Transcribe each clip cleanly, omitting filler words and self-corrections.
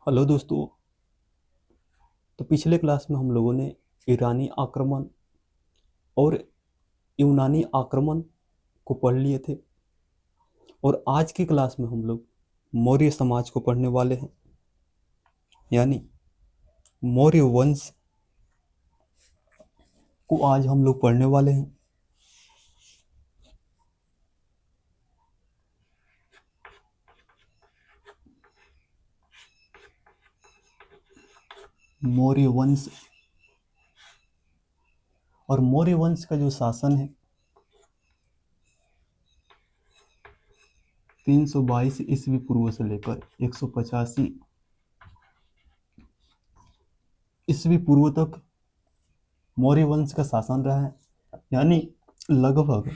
Hello दोस्तों। तो पिछले क्लास में हम लोगों ने ईरानी आक्रमण और यूनानी आक्रमण को पढ़ लिए थे और आज की क्लास में हम लोग मौर्य समाज को पढ़ने वाले हैं, यानी मौर्य वंश को आज हम लोग पढ़ने वाले हैं। मौर्य वंश और मौर्य वंश का जो शासन है 322 ईस्वी पूर्व से लेकर 185 ईस्वी पूर्व तक मौर्य वंश का शासन रहा है, यानी लगभग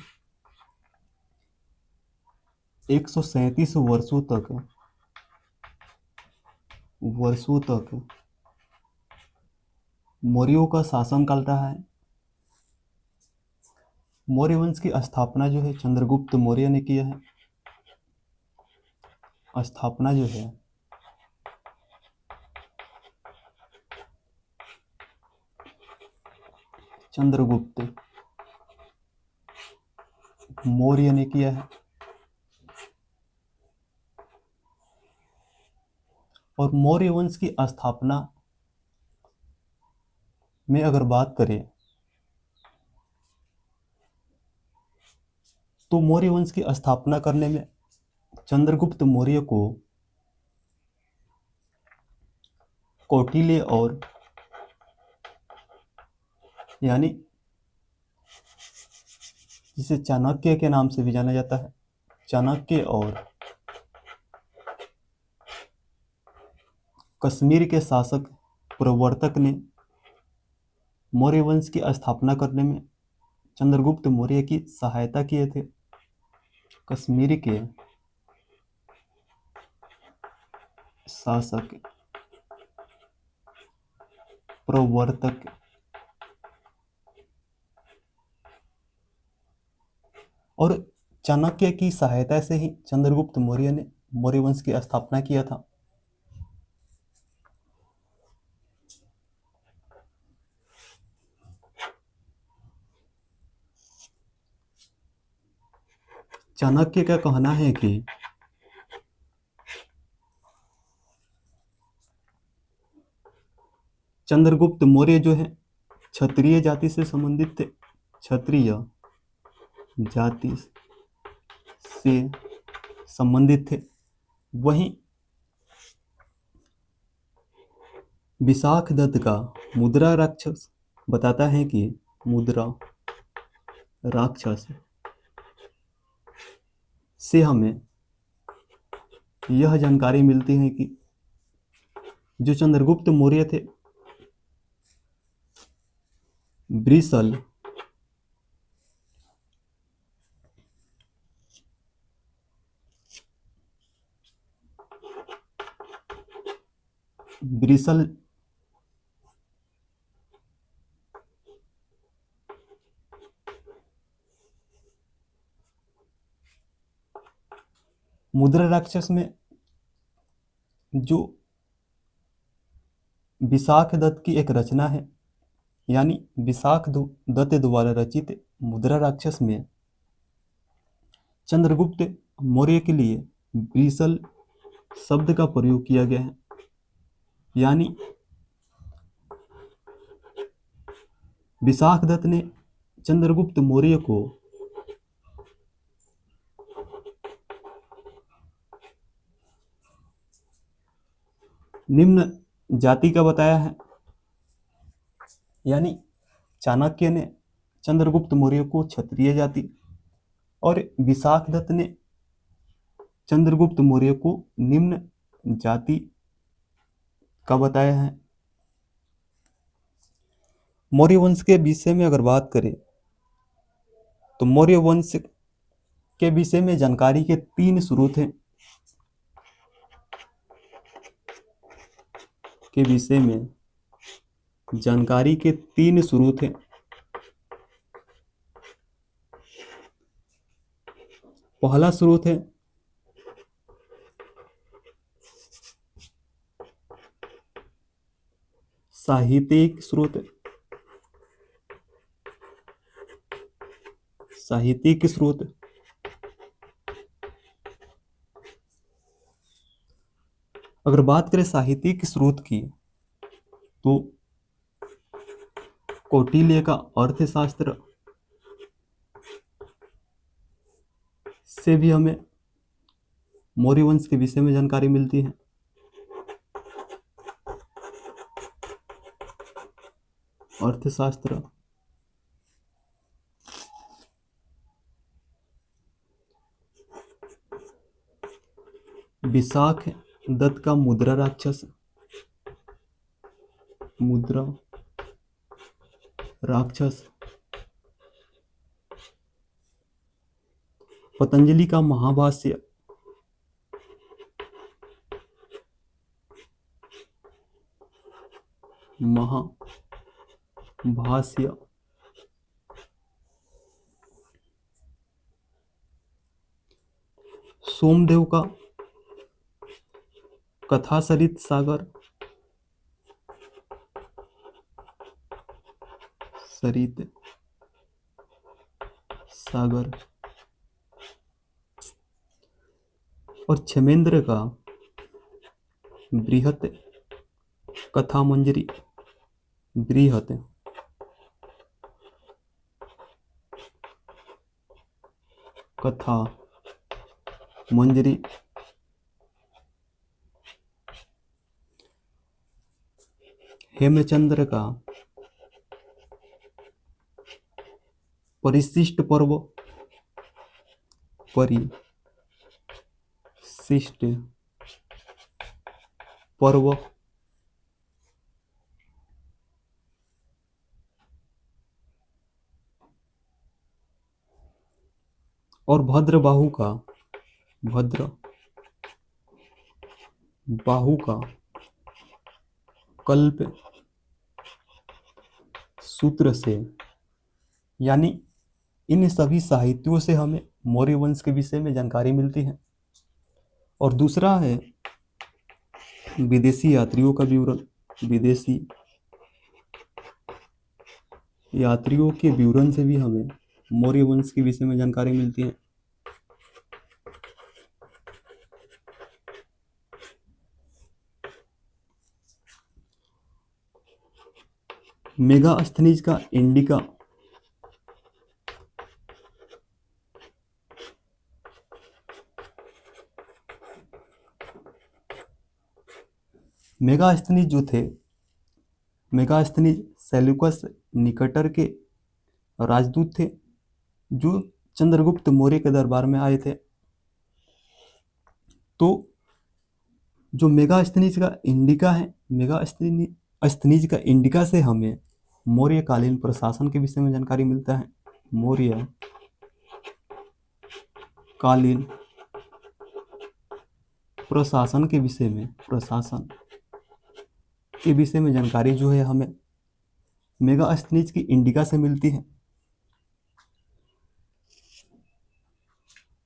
137 वर्षों तक मौर्यों का शासन काल रहा है। मौर्य वंश की स्थापना जो है चंद्रगुप्त मौर्य ने किया है। स्थापना जो है चंद्रगुप्त मौर्य ने किया है। और मौर्य वंश की स्थापना में अगर बात करें तो मौर्य वंश की स्थापना करने में चंद्रगुप्त मौर्य को कौटिल्य और यानी जिसे चाणक्य के नाम से भी जाना जाता है, चाणक्य और कश्मीर के शासक प्रवर्तक ने मौर्य वंश की स्थापना करने में चंद्रगुप्त मौर्य की सहायता किए थे। कश्मीर के शासक प्रवर्तक और चाणक्य की सहायता से ही चंद्रगुप्त मौर्य ने मौर्य वंश की स्थापना किया था। चाणक्य का कहना है कि चंद्रगुप्त मौर्य जो है क्षत्रिय जाति से संबंधित थे, क्षत्रिय जाति से संबंधित थे। वहीं विशाख दत्त का मुद्रा राक्षस बताता है कि मुद्रा राक्षस से हमें यह जानकारी मिलती है कि जो चंद्रगुप्त मौर्य थे ब्रिसल ब्रिसल मुद्रा राक्षस में जो विशाख दत्त की एक रचना है, यानी विशाख दत्त द्वारा रचित मुद्रा राक्षस में चंद्रगुप्त मौर्य के लिए ब्रिसल शब्द का प्रयोग किया गया है। यानी विशाख दत्त ने चंद्रगुप्त मौर्य को निम्न जाति का बताया है, यानी चाणक्य ने चंद्रगुप्त मौर्य को क्षत्रिय जाति और विशाख दत्त ने चंद्रगुप्त मौर्य को निम्न जाति का बताया है। मौर्य वंश के विषय में अगर बात करें तो मौर्य वंश के विषय में जानकारी के 3 स्रोत हैं। के विषय में जानकारी के 3 स्रोत हैं। पहला स्रोत है साहित्यिक स्रोत, साहित्यिक स्रोत, अगर बात करें साहित्यिक स्रोत की तो कौटिल्य का अर्थशास्त्र से भी हमें मौर्य वंश के विषय में जानकारी मिलती है। अर्थशास्त्र, विशाख दत्त का मुद्रा राक्षस, मुद्रा राक्षस, पतंजलि का महाभाष्य, महाभाष्य, सोमदेव का कथा सरित सागर, सरित सागर, और क्षेमेंद्र का बृहत कथा मंजरी, बृहत कथा मंजरी, हेमचंद्र का परिशिष्ट पर्व, परिशिष्ट पर्व, और भद्रबाहु का कल्प सूत्र से, यानी इन सभी साहित्यों से हमें मौर्य वंश के विषय में जानकारी मिलती है। और दूसरा है विदेशी यात्रियों का विवरण, विदेशी यात्रियों के विवरण से भी हमें मौर्य वंश के विषय में जानकारी मिलती है। मेगास्थनीज का इंडिका, मेगास्थनीज जो थे, मेगास्थनीज सेल्यूकस निकटर के राजदूत थे जो चंद्रगुप्त मौर्य के दरबार में आए थे। तो जो मेगास्थनीज का इंडिका है, मेगास्थनीज का इंडिका से हमें मौर्यकालीन प्रशासन के विषय में जानकारी मिलता है। मौर्य कालीन प्रशासन के विषय में, प्रशासन के विषय में जानकारी जो है हमें मेगास्थनीज की इंडिका से मिलती है।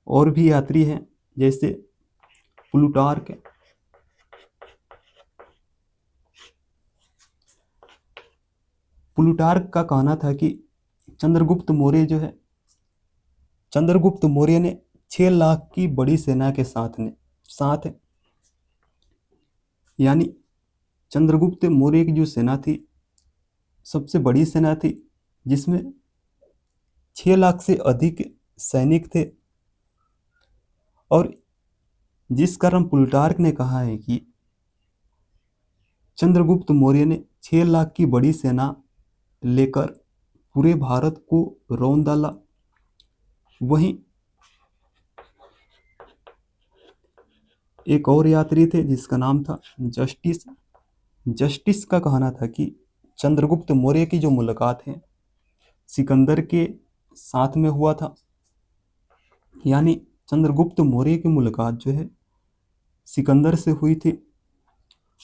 और भी यात्री हैं जैसे प्लूटार्क, प्लूटार्क का कहना था कि चंद्रगुप्त मौर्य जो है, चंद्रगुप्त मौर्य ने 6 लाख की बड़ी सेना के साथ यानी चंद्रगुप्त मौर्य की जो सेना थी सबसे बड़ी सेना थी जिसमें 6 लाख से अधिक सैनिक थे। और जिस कारण प्लूटार्क ने कहा है कि चंद्रगुप्त मौर्य ने 6 लाख की बड़ी सेना लेकर पूरे भारत को रौंद डाला। वहीं एक और यात्री थे जिसका नाम था जस्टिस का कहना था कि चंद्रगुप्त मौर्य की जो मुलाकात है सिकंदर के साथ में हुआ था, यानी चंद्रगुप्त मौर्य की मुलाकात जो है सिकंदर से हुई थी।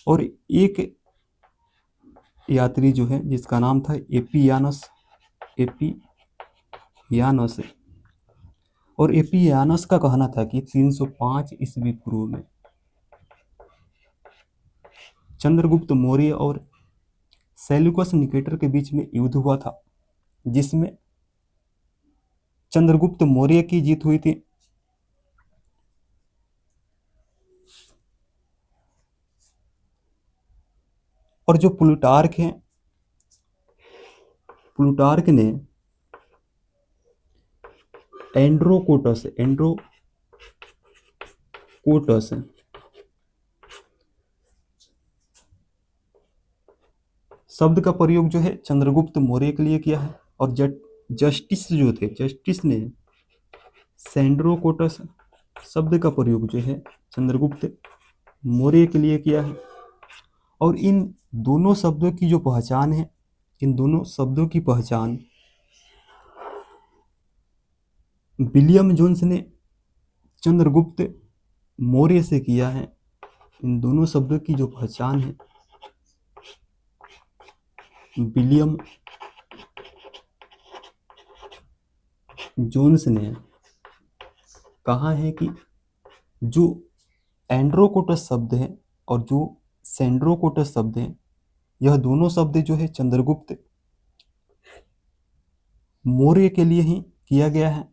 और एक यात्री जो है जिसका नाम था एपियानस, और एपियानस का कहना था कि 305 ईस्वी पूर्व में चंद्रगुप्त मौर्य और सेल्यूकस निकेटर के बीच में युद्ध हुआ था, जिसमें चंद्रगुप्त मौर्य की जीत हुई थी। और जो प्लूटार्क हैं, प्लूटार्क ने एंड्रोकोटस शब्द का प्रयोग जो है चंद्रगुप्त मौर्य के लिए किया है। और जस्टिस ने सैंड्रोकोटस शब्द का प्रयोग जो है चंद्रगुप्त मौर्य के लिए किया है। और इन दोनों शब्दों की जो पहचान है, इन दोनों शब्दों की पहचान विलियम जोन्स ने चंद्रगुप्त मौर्य से किया है। इन दोनों शब्दों की जो पहचान है विलियम जोन्स ने कहा है कि जो एंड्रोकोटस शब्द है और जो सैंड्रोकोटस शब्द है, यह दोनों शब्द जो है चंद्रगुप्त मौर्य के लिए ही किया गया है।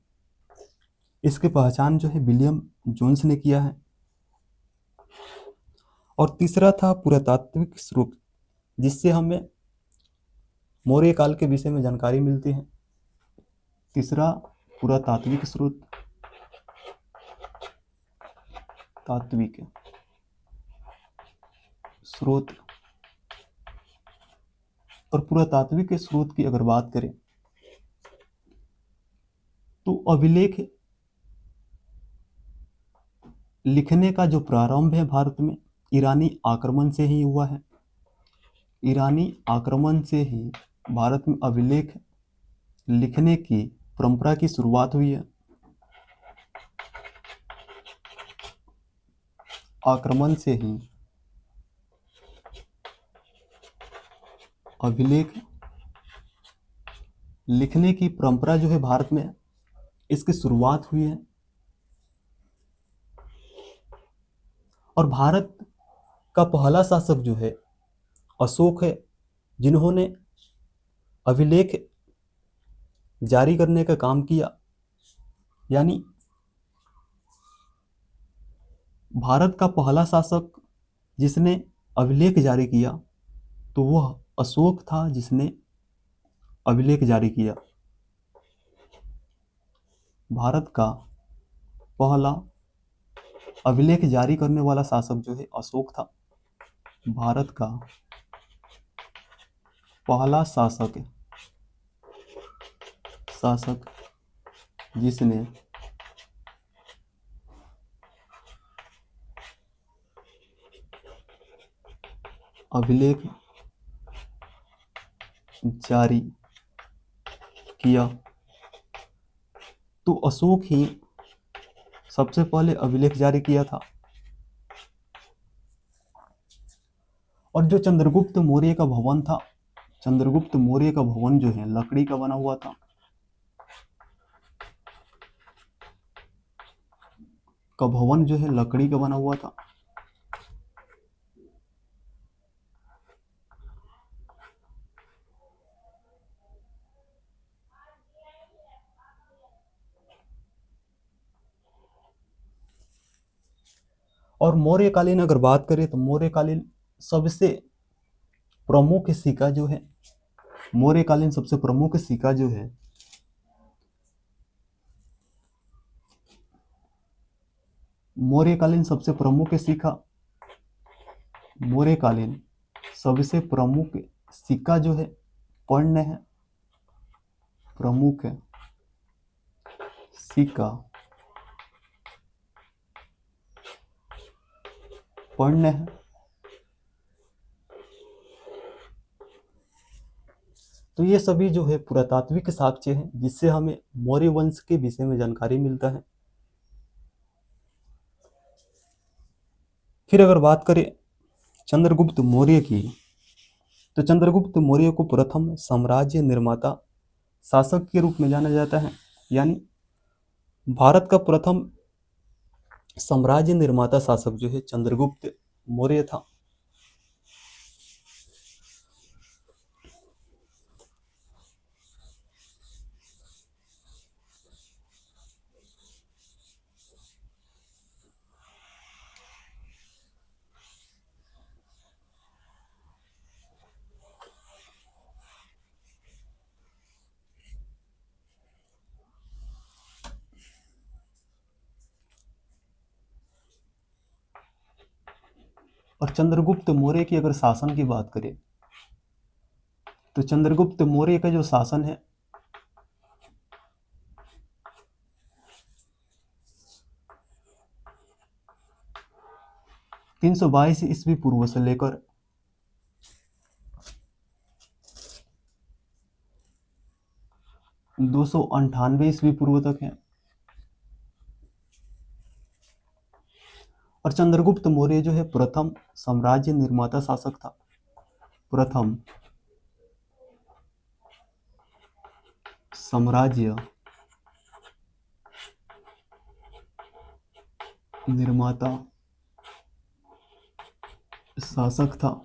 इसकी पहचान जो है विलियम जोन्स ने किया है। और तीसरा था पुरातात्विक स्रोत, जिससे हमें मौर्य काल के विषय में जानकारी मिलती है। तीसरा पुरातात्विक स्रोत, तात्विक स्रोत। और पुरातात्विक स्रोत की अगर बात करें तो अभिलेख लिखने का जो प्रारंभ है भारत में ईरानी आक्रमण से ही हुआ है। ईरानी आक्रमण से ही भारत में अभिलेख लिखने की परंपरा की शुरुआत हुई है। आक्रमण से ही अभिलेख लिखने की परंपरा जो है भारत में, इसकी शुरुआत हुई है। और भारत का पहला शासक जो है अशोक है, जिन्होंने अभिलेख जारी करने का काम किया। यानी भारत का पहला शासक जिसने अभिलेख जारी किया तो वह अशोक था, जिसने अभिलेख जारी किया। भारत का पहला अभिलेख जारी करने वाला शासक जो है अशोक था। भारत का पहला शासक जिसने अभिलेख जारी किया तो अशोक ही सबसे पहले अभिलेख जारी किया था। और जो चंद्रगुप्त मौर्य का भवन था, चंद्रगुप्त मौर्य का भवन जो है लकड़ी का बना हुआ था। का भवन जो है लकड़ी का बना हुआ था। और मौर्यकालीन अगर बात करें तो मौर्यकालीन सबसे प्रमुख सिक्का जो है, मौर्यकालीन सबसे प्रमुख सिक्का जो है मौर्यकालीन सबसे प्रमुख सिक्का मौर्यकालीन सबसे प्रमुख सिक्का जो है पर्ण है। प्रमुख सिक्का पर्ण है। तो ये सभी जो है पुरातात्विक साक्ष्य हैं, जिससे हमें मौर्य वंश के विषय में जानकारी मिलता है। फिर अगर बात करें चंद्रगुप्त मौर्य की, तो चंद्रगुप्त मौर्य को प्रथम साम्राज्य निर्माता शासक के रूप में जाना जाता है। यानी भारत का प्रथम साम्राज्य निर्माता शासक जो है चंद्रगुप्त मौर्य था। और चंद्रगुप्त मौर्य की अगर शासन की बात करें तो चंद्रगुप्त मौर्य का जो शासन है 322 ईस्वी पूर्व से लेकर 298 ईस्वी पूर्व तक है। और चंद्रगुप्त मौर्य जो है प्रथम साम्राज्य निर्माता शासक था। प्रथम साम्राज्य निर्माता शासक था।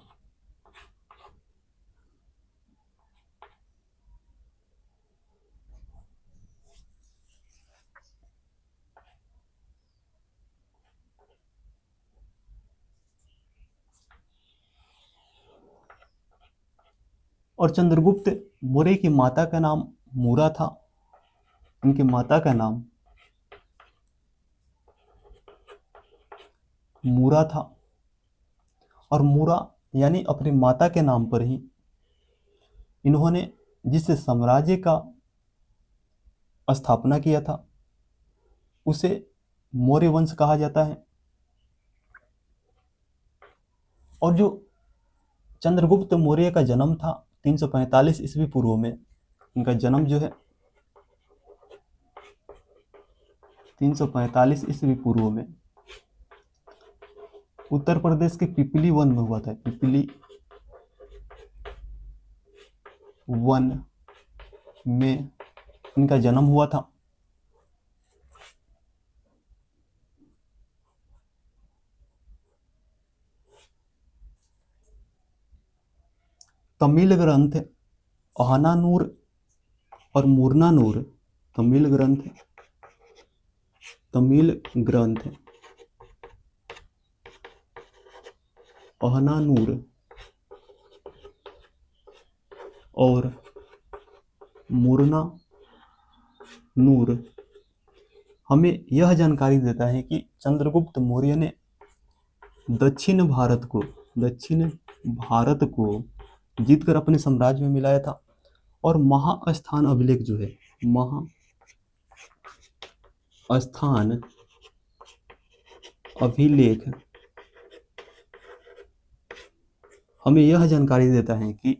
और चंद्रगुप्त मौर्य की माता का नाम मूरा था। उनकी माता का नाम मूरा था। और मूरा यानी अपनी माता के नाम पर ही इन्होंने जिस साम्राज्य का स्थापना किया था उसे मौर्य वंश कहा जाता है। और जो चंद्रगुप्त मौर्य का जन्म था 345 ईस्वी पूर्व में, इनका जन्म जो है 345 ईस्वी पूर्व में उत्तर प्रदेश के पिपली वन में हुआ था। पिपली वन में इनका जन्म हुआ था। तमिल ग्रंथ अहनानूर और मुरनानूर, तमिल ग्रंथ अहनानूर और मुरनानूर हमें यह जानकारी देता है कि चंद्रगुप्त मौर्य ने दक्षिण भारत को जीतकर अपने साम्राज्य में मिलाया था। और महास्थान अभिलेख जो है, महास्थान अभिलेख हमें यह जानकारी देता है कि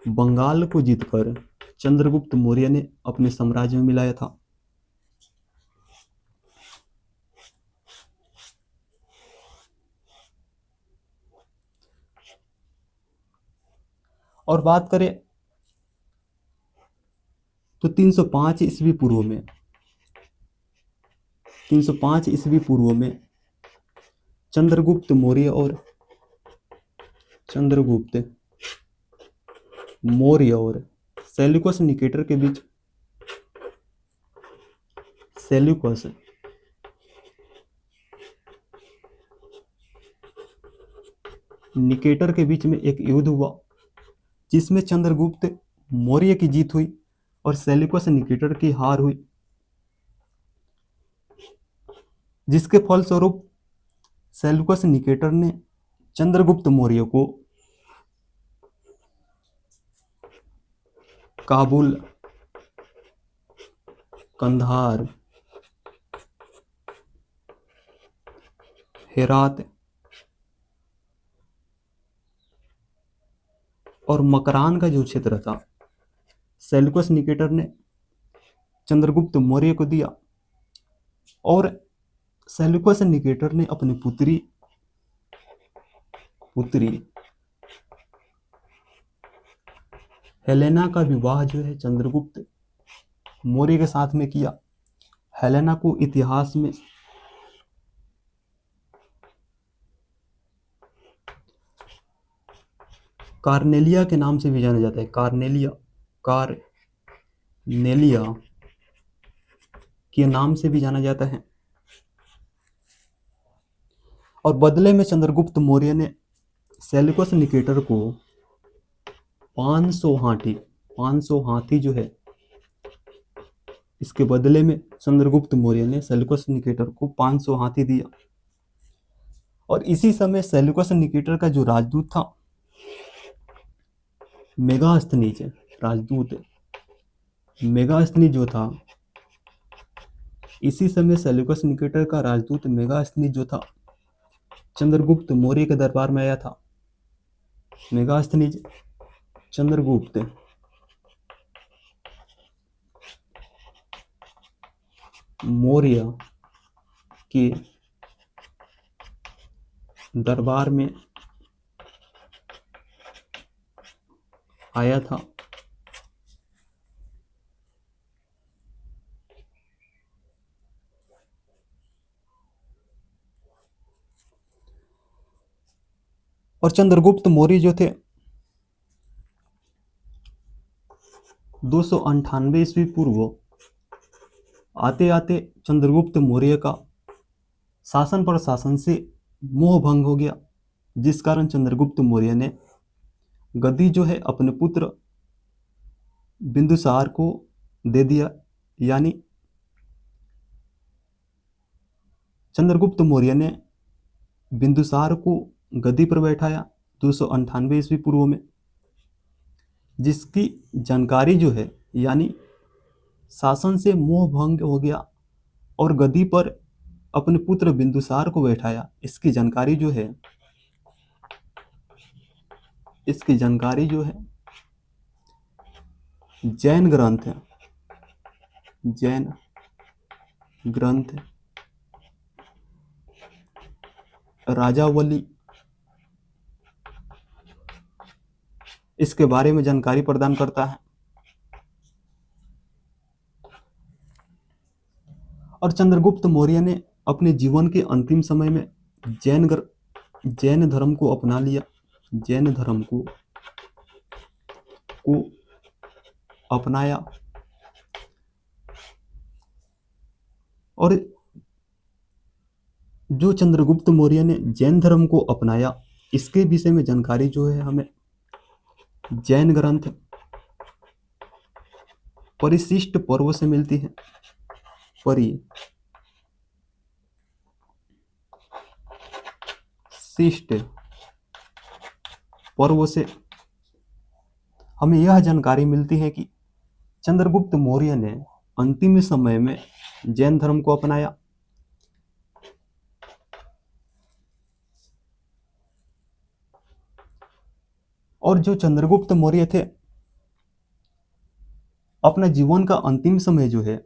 बंगाल को जीतकर चंद्रगुप्त मौर्य ने अपने साम्राज्य में मिलाया था। और बात करें तो 305 ईस्वी पूर्व में चंद्रगुप्त मौर्य और सेल्यूकस निकेटर के बीच में एक युद्ध हुआ जिसमें चंद्रगुप्त मौर्य की जीत हुई और सेल्यूकस निकेटर की हार हुई, जिसके फलस्वरूप सेल्यूकस निकेटर ने चंद्रगुप्त मौर्य को काबुल, कंधार, हेरात और मकरान का जो क्षेत्र था सेल्यूकस निकेटर ने चंद्रगुप्त मौर्य को दिया। और सेल्यूकस निकेटर ने अपनी पुत्री हेलेना का विवाह जो है चंद्रगुप्त मौर्य के साथ में किया। हेलेना को इतिहास में कार्नेलिया के नाम से भी जाना जाता है। कार्नेलिया के नाम से भी जाना जाता है। और बदले में चंद्रगुप्त मौर्य ने सेल्यूकस निकेटर को 500 हाथी जो है, इसके बदले में चंद्रगुप्त मौर्य ने सेल्यूकस निकेटर को 500 हाथी दिया। और इसी समय सेल्यूकस निकेटर का जो राजदूत था मेगास्थनीज राजदूत मेगास्थनीज जो था, इसी समय सेल्यूकस निकेटर का राजदूत मेगास्थनीज जो था चंद्रगुप्त मौर्य के दरबार में आया था। मेगास्थनीज चंद्रगुप्त मौर्य के दरबार में आया था। और चंद्रगुप्त मौर्य जो थे 298 ईस्वी पूर्व आते आते चंद्रगुप्त मौर्य का शासन प्रशासन से मोह भंग हो गया, जिस कारण चंद्रगुप्त मौर्य ने गद्दी जो है अपने पुत्र बिंदुसार को दे दिया। यानी चंद्रगुप्त मौर्य ने बिंदुसार को गद्दी पर बैठाया 298 ईस्वी पूर्व में, जिसकी जानकारी जो है यानी शासन से मोह भंग हो गया और गद्दी पर अपने पुत्र बिंदुसार को बैठाया। इसकी जानकारी जो है जैन ग्रंथ राजावली इसके बारे में जानकारी प्रदान करता है। और चंद्रगुप्त मौर्य ने अपने जीवन के अंतिम समय में जैन धर्म को अपना लिया। जैन धर्म को अपनाया और जो चंद्रगुप्त मौर्य ने जैन धर्म को अपनाया, इसके विषय में जानकारी जो है हमें जैन ग्रंथ परिशिष्ट पर्व से मिलती है। परिशिष्ट पर्व से हमें यह जानकारी मिलती है कि चंद्रगुप्त मौर्य ने अंतिम समय में जैन धर्म को अपनाया। और जो चंद्रगुप्त मौर्य थे, अपना जीवन का अंतिम समय जो है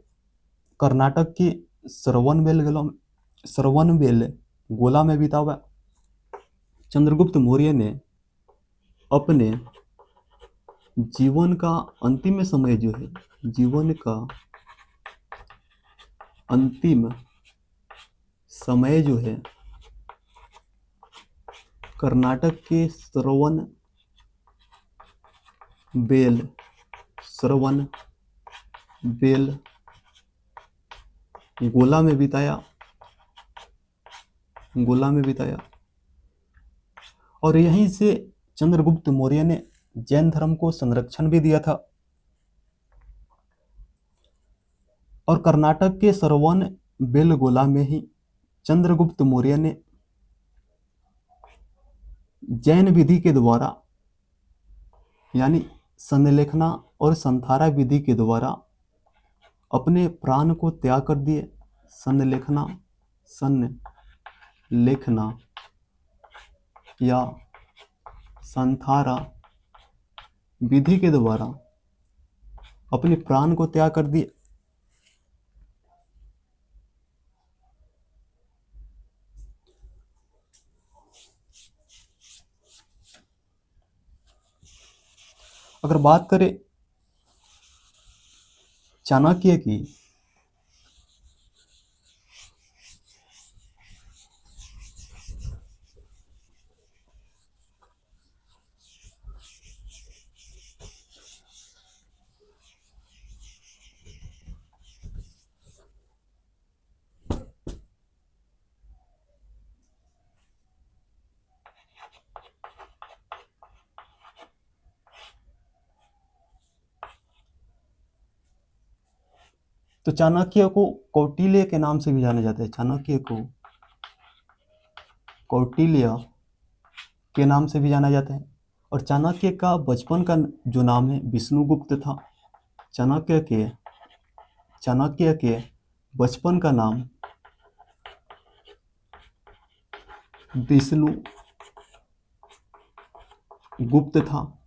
कर्नाटक के श्रवणबेलगोला में बीता हुआ। चंद्रगुप्त मौर्य ने अपने जीवन का अंतिम समय जो है कर्नाटक के श्रवणबेलगोला में बिताया। और यहीं से चंद्रगुप्त मौर्य ने जैन धर्म को संरक्षण भी दिया था। और कर्नाटक के श्रवणबेलगोला में ही चंद्रगुप्त मौर्य ने जैन विधि के द्वारा यानी संलेखना और संथारा विधि के द्वारा अपने प्राण को त्याग कर दिए। संलेखना या संथारा विधि के द्वारा अपने प्राण को त्याग कर दिए। अगर बात करें चाणक्य की, तो चाणक्य को कौटिल्य के नाम से भी जाना जाता है। चाणक्य को कौटिल्य के नाम से भी जाना जाता है। और चाणक्य का बचपन का जो नाम है विष्णुगुप्त था। चाणक्य के बचपन का नाम विष्णुगुप्त था।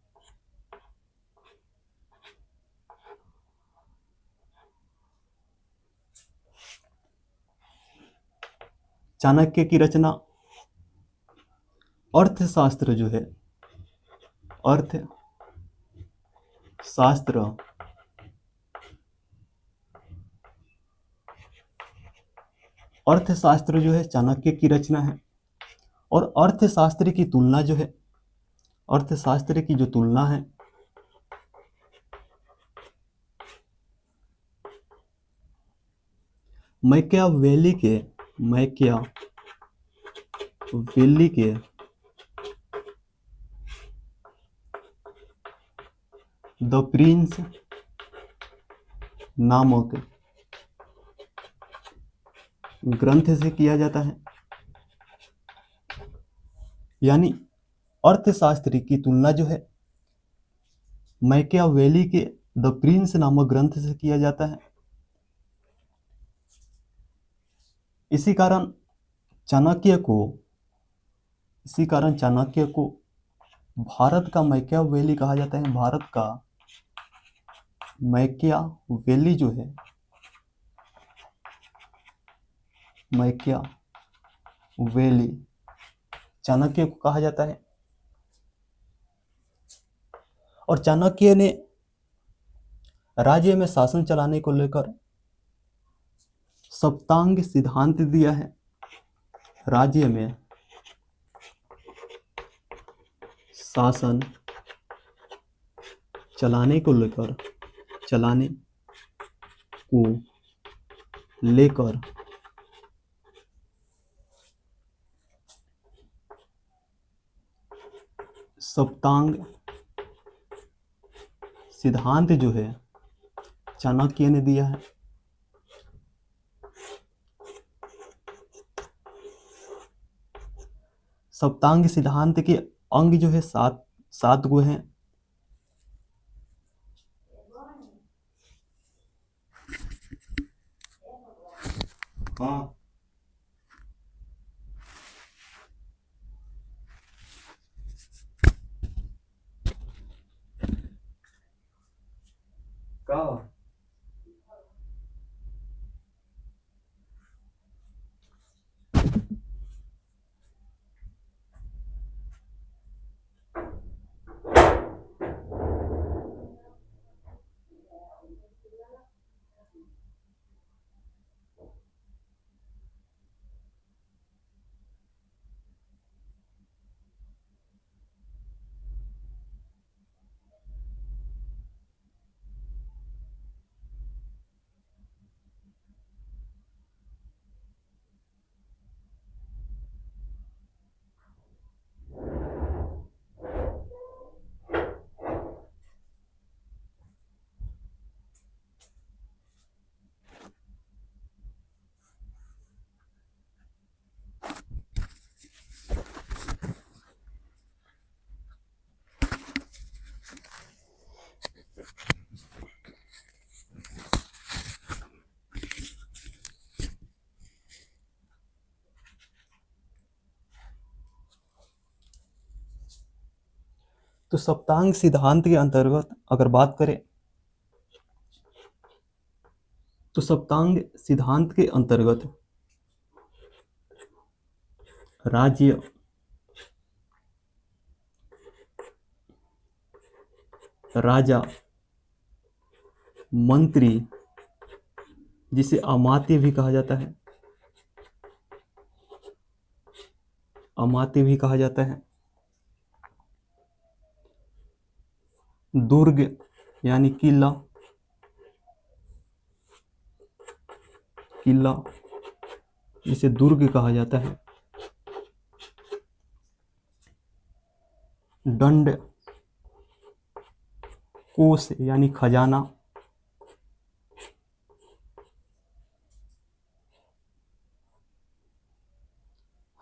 चाणक्य की रचना अर्थशास्त्र जो है, अर्थशास्त्र अर्थशास्त्र जो है चाणक्य की रचना है। और अर्थशास्त्र की तुलना जो है, अर्थशास्त्र की जो तुलना है मैकियावेली के द प्रिंस नामक ग्रंथ से किया जाता है। यानी अर्थशास्त्र की तुलना जो है मैकियावेली के द प्रिंस नामक ग्रंथ से किया जाता है। इसी कारण चाणक्य को भारत का मैकियावेली कहा जाता है। भारत का मैकियावेली जो है, मैकियावेली चाणक्य को कहा जाता है। और चाणक्य ने राज्य में शासन चलाने को लेकर सप्तांग सिद्धांत दिया है। राज्य में शासन चलाने को लेकर सप्तांग सिद्धांत जो है चाणक्य ने दिया है। सप्तांग सिद्धांत के अंग जो है सात गो हैं। हाँ, का तो सप्तांग सिद्धांत के अंतर्गत अगर बात करें तो सप्तांग सिद्धांत के अंतर्गत राज्य, राजा, मंत्री जिसे अमात्य भी कहा जाता है, दुर्ग यानी किला जिसे दुर्ग कहा जाता है, दंड, कोष यानी खजाना,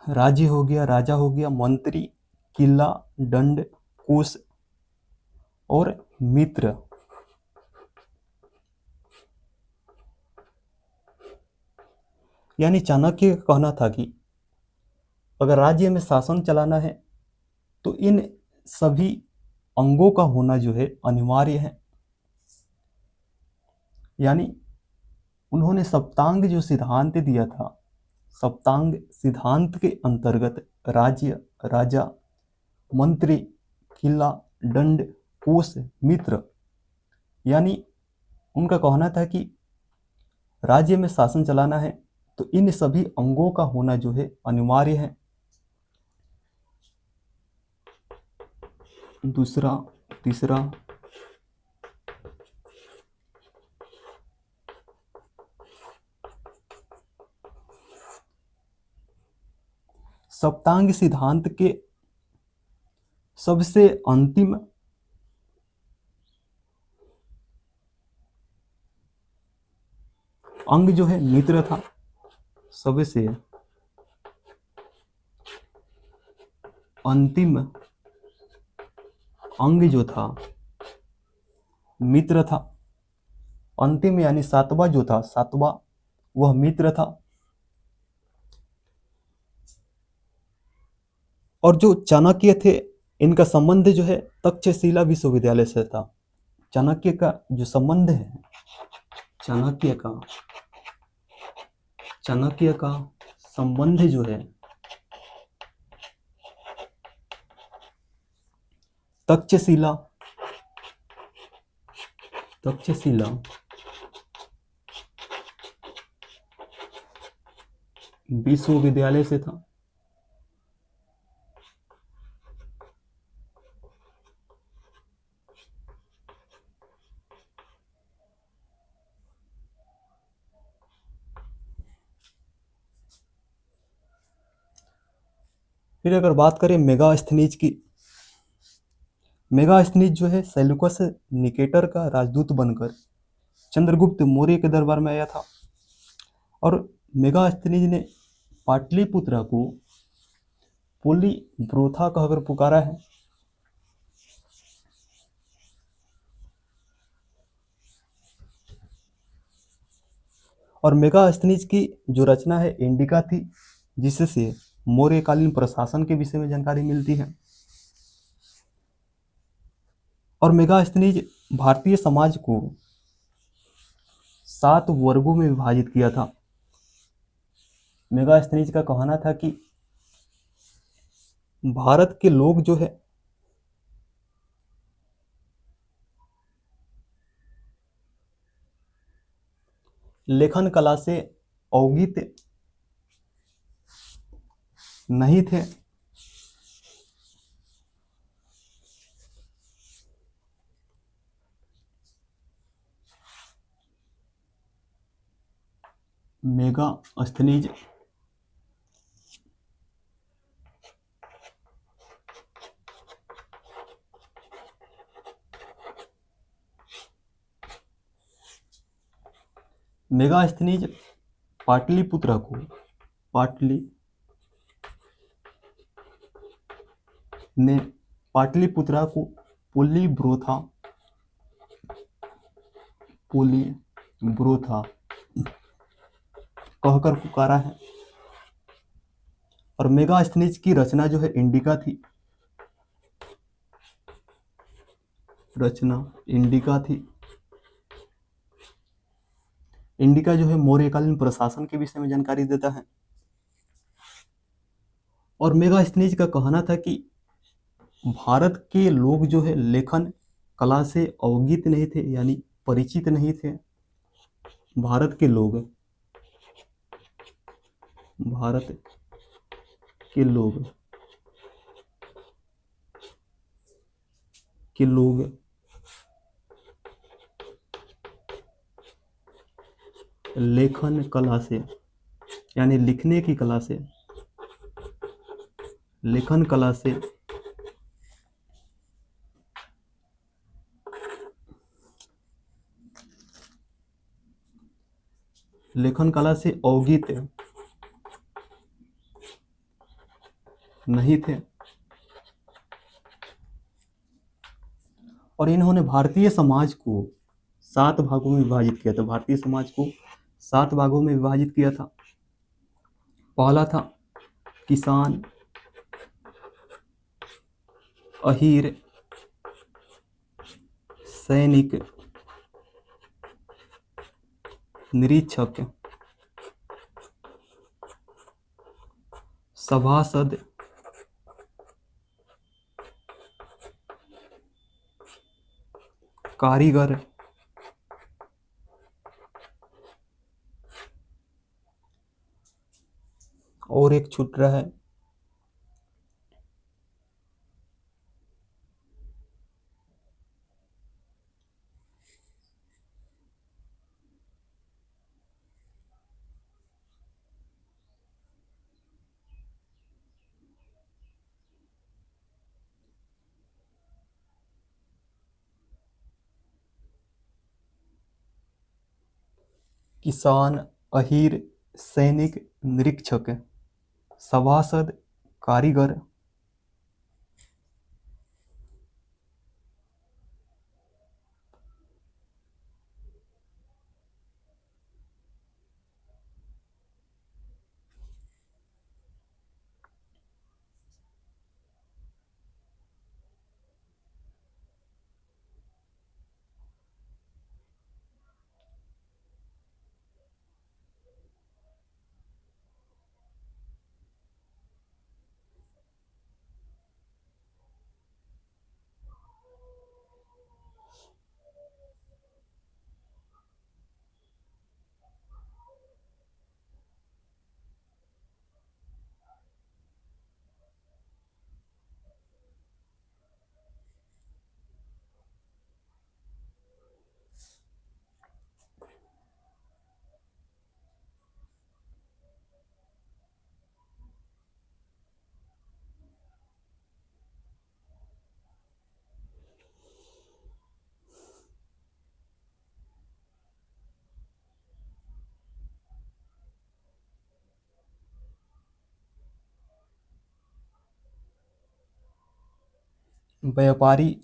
राज्य हो गया, राजा हो गया, मंत्री, किला, दंड, कोष और मित्र। यानी चाणक्य का कहना था कि अगर राज्य में शासन चलाना है तो इन सभी अंगों का होना जो है अनिवार्य है। यानी उन्होंने सप्तांग जो सिद्धांत दिया था, सप्तांग सिद्धांत के अंतर्गत राज्य, राजा, मंत्री, किला, दंड, कोष, मित्र, यानी उनका कहना था कि राज्य में शासन चलाना है तो इन सभी अंगों का होना जो है अनिवार्य है। दूसरा, तीसरा, सप्तांग सिद्धांत के सबसे अंतिम अंग जो है मित्र था। सबसे अंतिम अंग जो था मित्र था। अंतिम यानी सातवां जो था, सातवां, वह मित्र था। और जो चाणक्य थे, इनका संबंध जो है तक्षशिला विश्वविद्यालय से था। चाणक्य का जो संबंध है, चाणक्य का संबंध जो है तक्षशिला विश्वविद्यालय से था। फिर अगर बात करें मेगास्थनीज की, मेगास्थनीज जो है सेल्यूकस निकेटर का राजदूत बनकर चंद्रगुप्त मौर्य के दरबार में आया था। और मेगास्थनीज ने पाटलिपुत्र को पोलीब्रोथा कहकर पुकारा है। और मेगास्थनीज की जो रचना है इंडिका थी, जिससे मौर्यकालीन प्रशासन के विषय में जानकारी मिलती है। और मेगास्थनीज भारतीय समाज को 7 वर्गों में विभाजित किया था। मेगास्थनीज का कहना था कि भारत के लोग जो है लेखन कला से अवगत नहीं थे। मेगास्थनीज पाटलिपुत्र को पाटलिपुत्र को पोलीब्रोथा कहकर पुकारा है। और मेगास्थनीज की रचना जो है इंडिका थी। इंडिका जो है मौर्यकालीन प्रशासन के विषय में जानकारी देता है। और मेगास्थनीज का कहना था कि भारत के लोग जो है लेखन कला से अवगत नहीं थे, यानी परिचित नहीं थे। भारत के लोग लेखन कला से, यानी लिखने की कला से, लेखन कला से अवगत नहीं थे। और इन्होंने भारतीय समाज को 7 भागों में विभाजित किया था। भारतीय समाज को 7 भागों में विभाजित किया था। पहला था किसान, अहीर, सैनिक, निरीक्षक, सभासद, कारीगर, और एक छूट रहा है किसान, अहीर, सैनिक, निरीक्षक, सभासद, कारीगर। व्यापारी,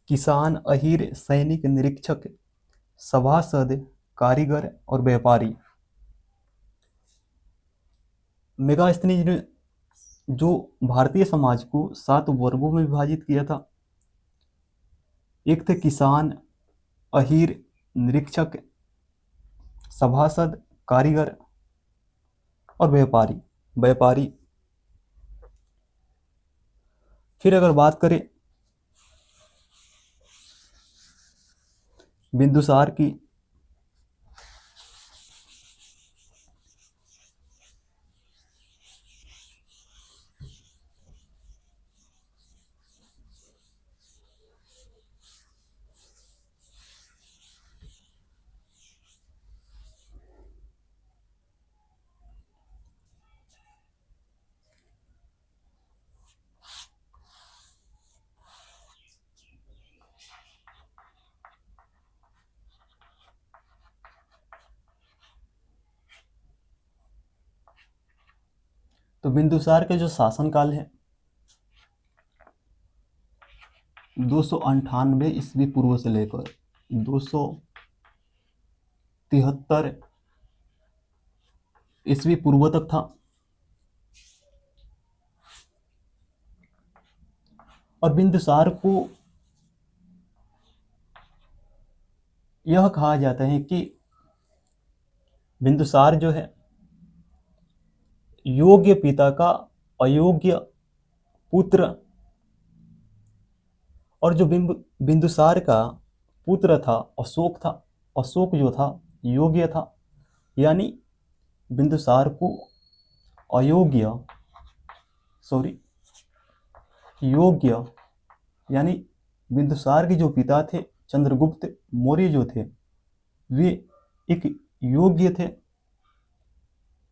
किसान, अहीर, सैनिक, निरीक्षक, सभासद, कारीगर और व्यापारी। मेगास्थनीज ने जो भारतीय समाज को 7 वर्गों में विभाजित किया था, एक थे किसान, अहीर, निरीक्षक, सभासद, कारीगर और व्यापारी। व्यापारी। फिर अगर बात करें बिंदुसार की, तो बिंदुसार के जो शासनकाल है 298 ईस्वी पूर्व से लेकर 273 ईस्वी पूर्व तक था। और बिंदुसार को यह कहा जाता है कि बिंदुसार जो है योग्य पिता का अयोग्य पुत्र, और जो बिंदुसार का पुत्र था अशोक था, अशोक जो था योग्य था, यानी बिंदुसार को अयोग्य योग्य, यानी बिंदुसार के जो पिता थे चंद्रगुप्त मौर्य जो थे, वे एक योग्य थे।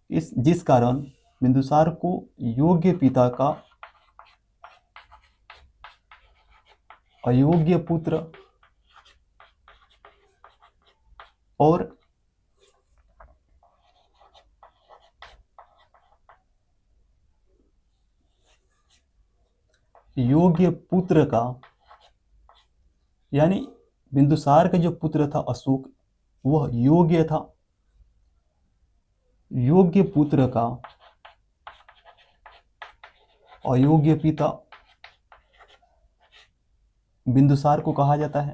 जिस कारण बिंदुसार को योग्य पिता का अयोग्य पुत्र और योग्य पुत्र का, यानी बिंदुसार का जो पुत्र था अशोक, वह योग्य था। योग्य पुत्र का अयोग्य पिता बिंदुसार को कहा जाता है।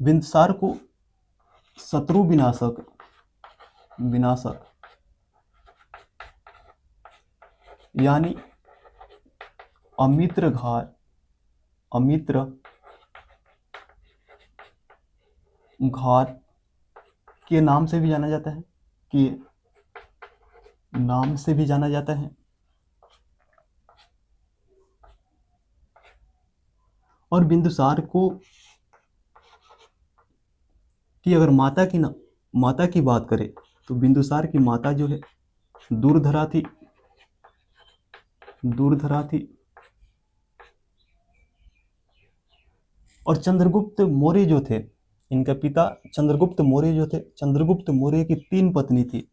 बिंदुसार को शत्रु विनाशक यानी अमित्र घात के नाम से भी जाना जाता है, और बिंदुसार को कि अगर माता की बात करें तो बिंदुसार की माता जो है दूरधरा थी। और चंद्रगुप्त मौर्य जो थे, इनका पिता चंद्रगुप्त मौर्य जो थे, चंद्रगुप्त मौर्य की 3 पत्नी थी।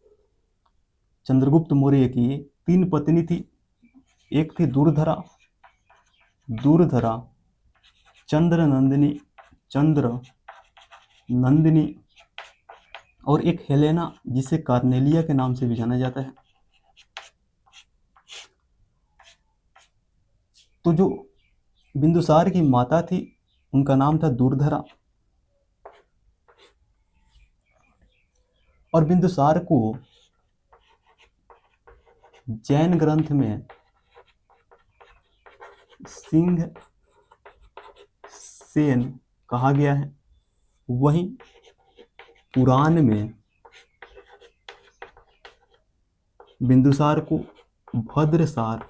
चंद्रगुप्त मौर्य की 3 पत्नी थी। एक थी दूरधरा, चंद्र नंदिनी और एक हेलेना, जिसे कार्नेलिया के नाम से भी जाना जाता है। तो जो बिंदुसार की माता थी उनका नाम था दूरधरा, और बिंदुसार को जैन ग्रंथ में सिंह सेन कहा गया है। वहीं पुराण में बिंदुसार को भद्रसार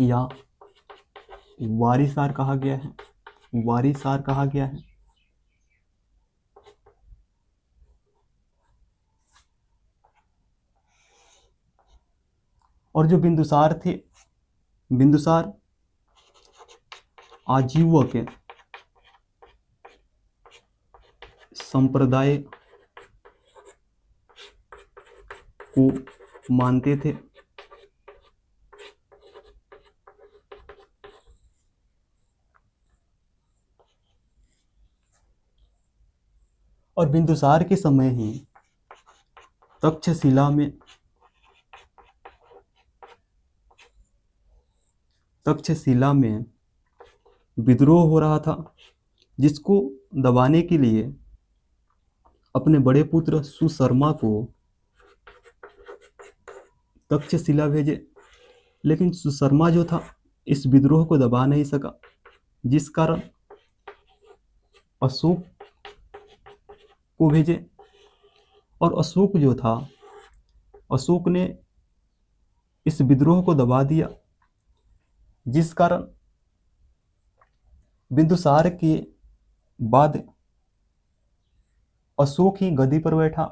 या वारिसार कहा गया है। और जो बिंदुसार आजीवक संप्रदाय को मानते थे। और बिंदुसार के समय ही तक्षशिला में विद्रोह हो रहा था, जिसको दबाने के लिए अपने बड़े पुत्र सुशर्मा को तक्षशिला भेजे, लेकिन सुशर्मा जो था इस विद्रोह को दबा नहीं सका, जिस कारण अशोक को भेजे। और अशोक ने इस विद्रोह को दबा दिया, जिस कारण बिंदुसार के बाद अशोक ही गद्दी पर बैठा।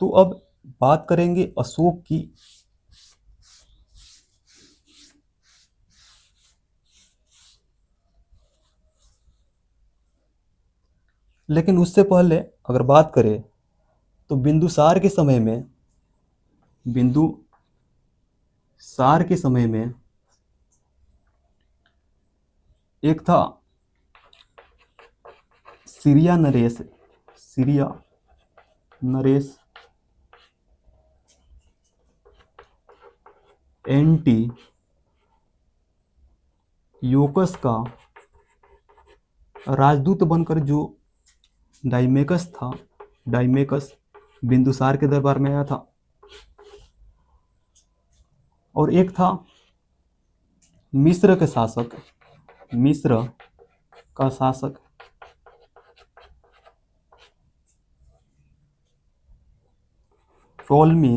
तो अब बात करेंगे अशोक की। लेकिन उससे पहले अगर बात करें तो बिंदुसार के समय में एक था सीरिया नरेश एंटियोकस का राजदूत बनकर जो डाइमेकस था डाइमेकस बिंदुसार के दरबार में आया था। और एक था मिस्र का शासक टोलमी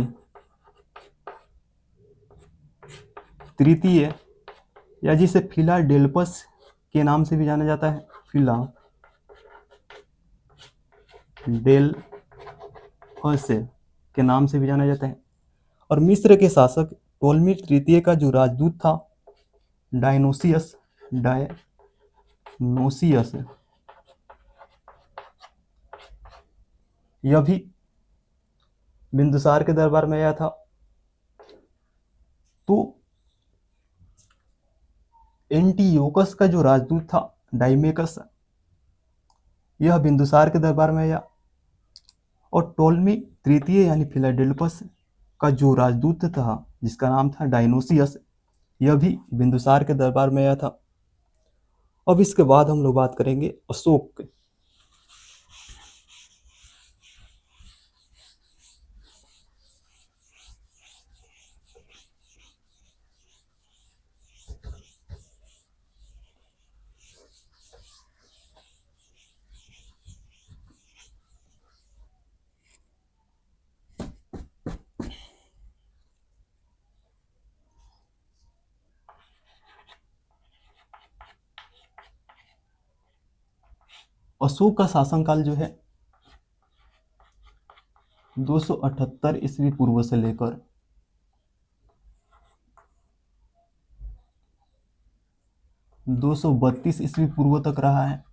तृतीय, या जिसे फिलाडेल्फस के नाम से भी जाना जाता है, फिलाडेल्फस के नाम से भी जाना जाता है। और मिस्र के शासक टोलमी तृतीय का जो राजदूत था डायनोसियस यह भी बिंदुसार के दरबार में आया था। तो एंटियोकस का जो राजदूत था डाइमेकस, यह बिंदुसार के दरबार में आया। और टोलमी तृतीय यानी फिलाडेल्फस का जो राजदूत था जिसका नाम था डायनोसियस, यह भी बिंदुसार के दरबार में आया था। अब इसके बाद हम लोग बात करेंगे अशोक के। अशोक का शासनकाल जो है 278 ईस्वी पूर्व से लेकर 232 ईस्वी पूर्व तक रहा है।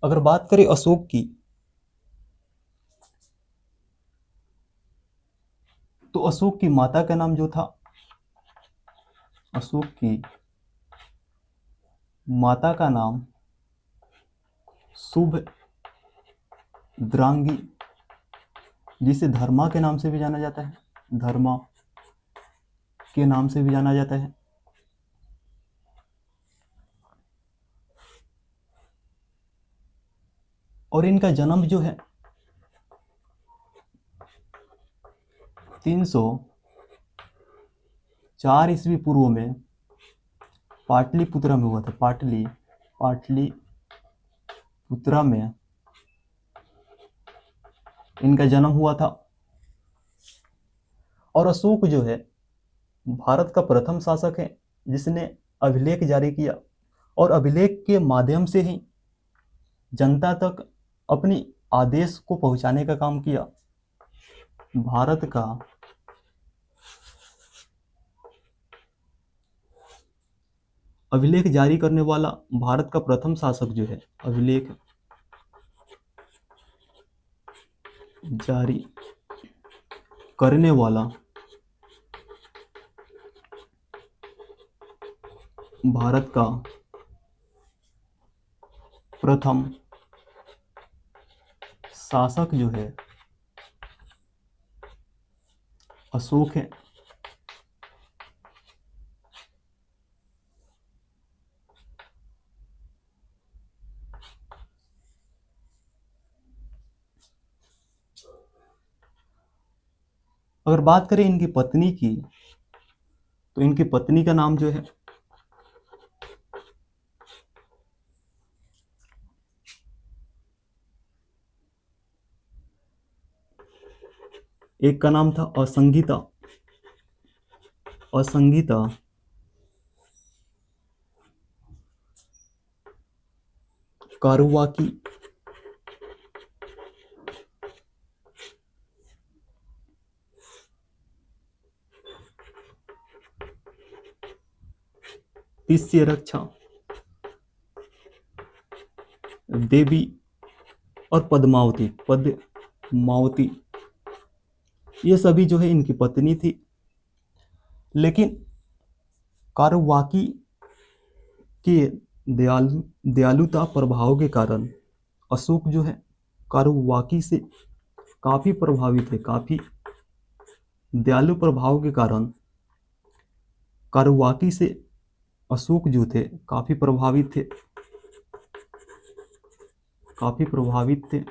अगर बात करें अशोक की, तो अशोक की माता का नाम जो था, अशोक की माता का नाम शुभ द्रांगी, जिसे धर्मा के नाम से भी जाना जाता है, धर्मा के नाम से भी जाना जाता है। और इनका जन्म जो है 304 ईस्वी पूर्व में पाटलिपुत्रा में हुआ था। पाटलिपुत्रा में इनका जन्म हुआ था। और अशोक जो है भारत का प्रथम शासक है जिसने अभिलेख जारी किया, और अभिलेख के माध्यम से ही जनता तक अपनी आदेश को पहुंचाने का काम किया। भारत का अभिलेख जारी करने वाला भारत का प्रथम शासक जो है, अभिलेख जारी करने वाला भारत का प्रथम शासक जो है अशोक है। अगर बात करें इनकी पत्नी की, तो इनकी पत्नी का नाम जो है एक का नाम था असंगीता कारुवाकी। तिस्य रक्षा देवी और पद्मावती ये सभी जो है इनकी पत्नी थी। लेकिन कारुवाकी के दयालुता प्रभाव के कारण अशोक जो है कारुवाकी से काफी प्रभावित है, काफी दयालु प्रभाव के कारण कारुवाकी से अशोक जो थे काफी प्रभावित थे, काफी प्रभावित थे।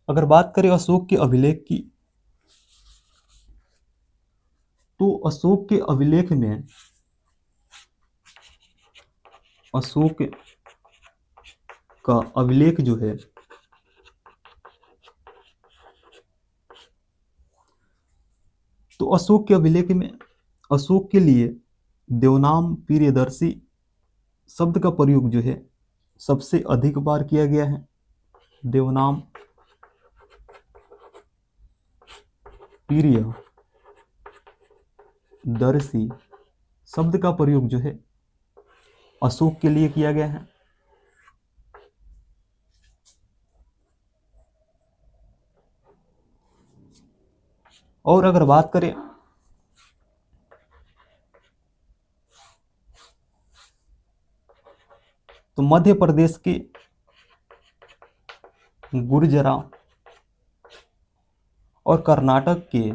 अगर बात करें अशोक के अभिलेख की, तो अशोक के अभिलेख में अशोक का अभिलेख जो है तो अशोक के अभिलेख में अशोक के लिए देवनाम प्रियदर्शी शब्द का प्रयोग जो है सबसे अधिक बार किया गया है। देवनाम प्रियदर्शी शब्द का प्रयोग जो है अशोक के लिए किया गया है। और अगर बात करें तो मध्य प्रदेश के गुर्जरा और कर्नाटक के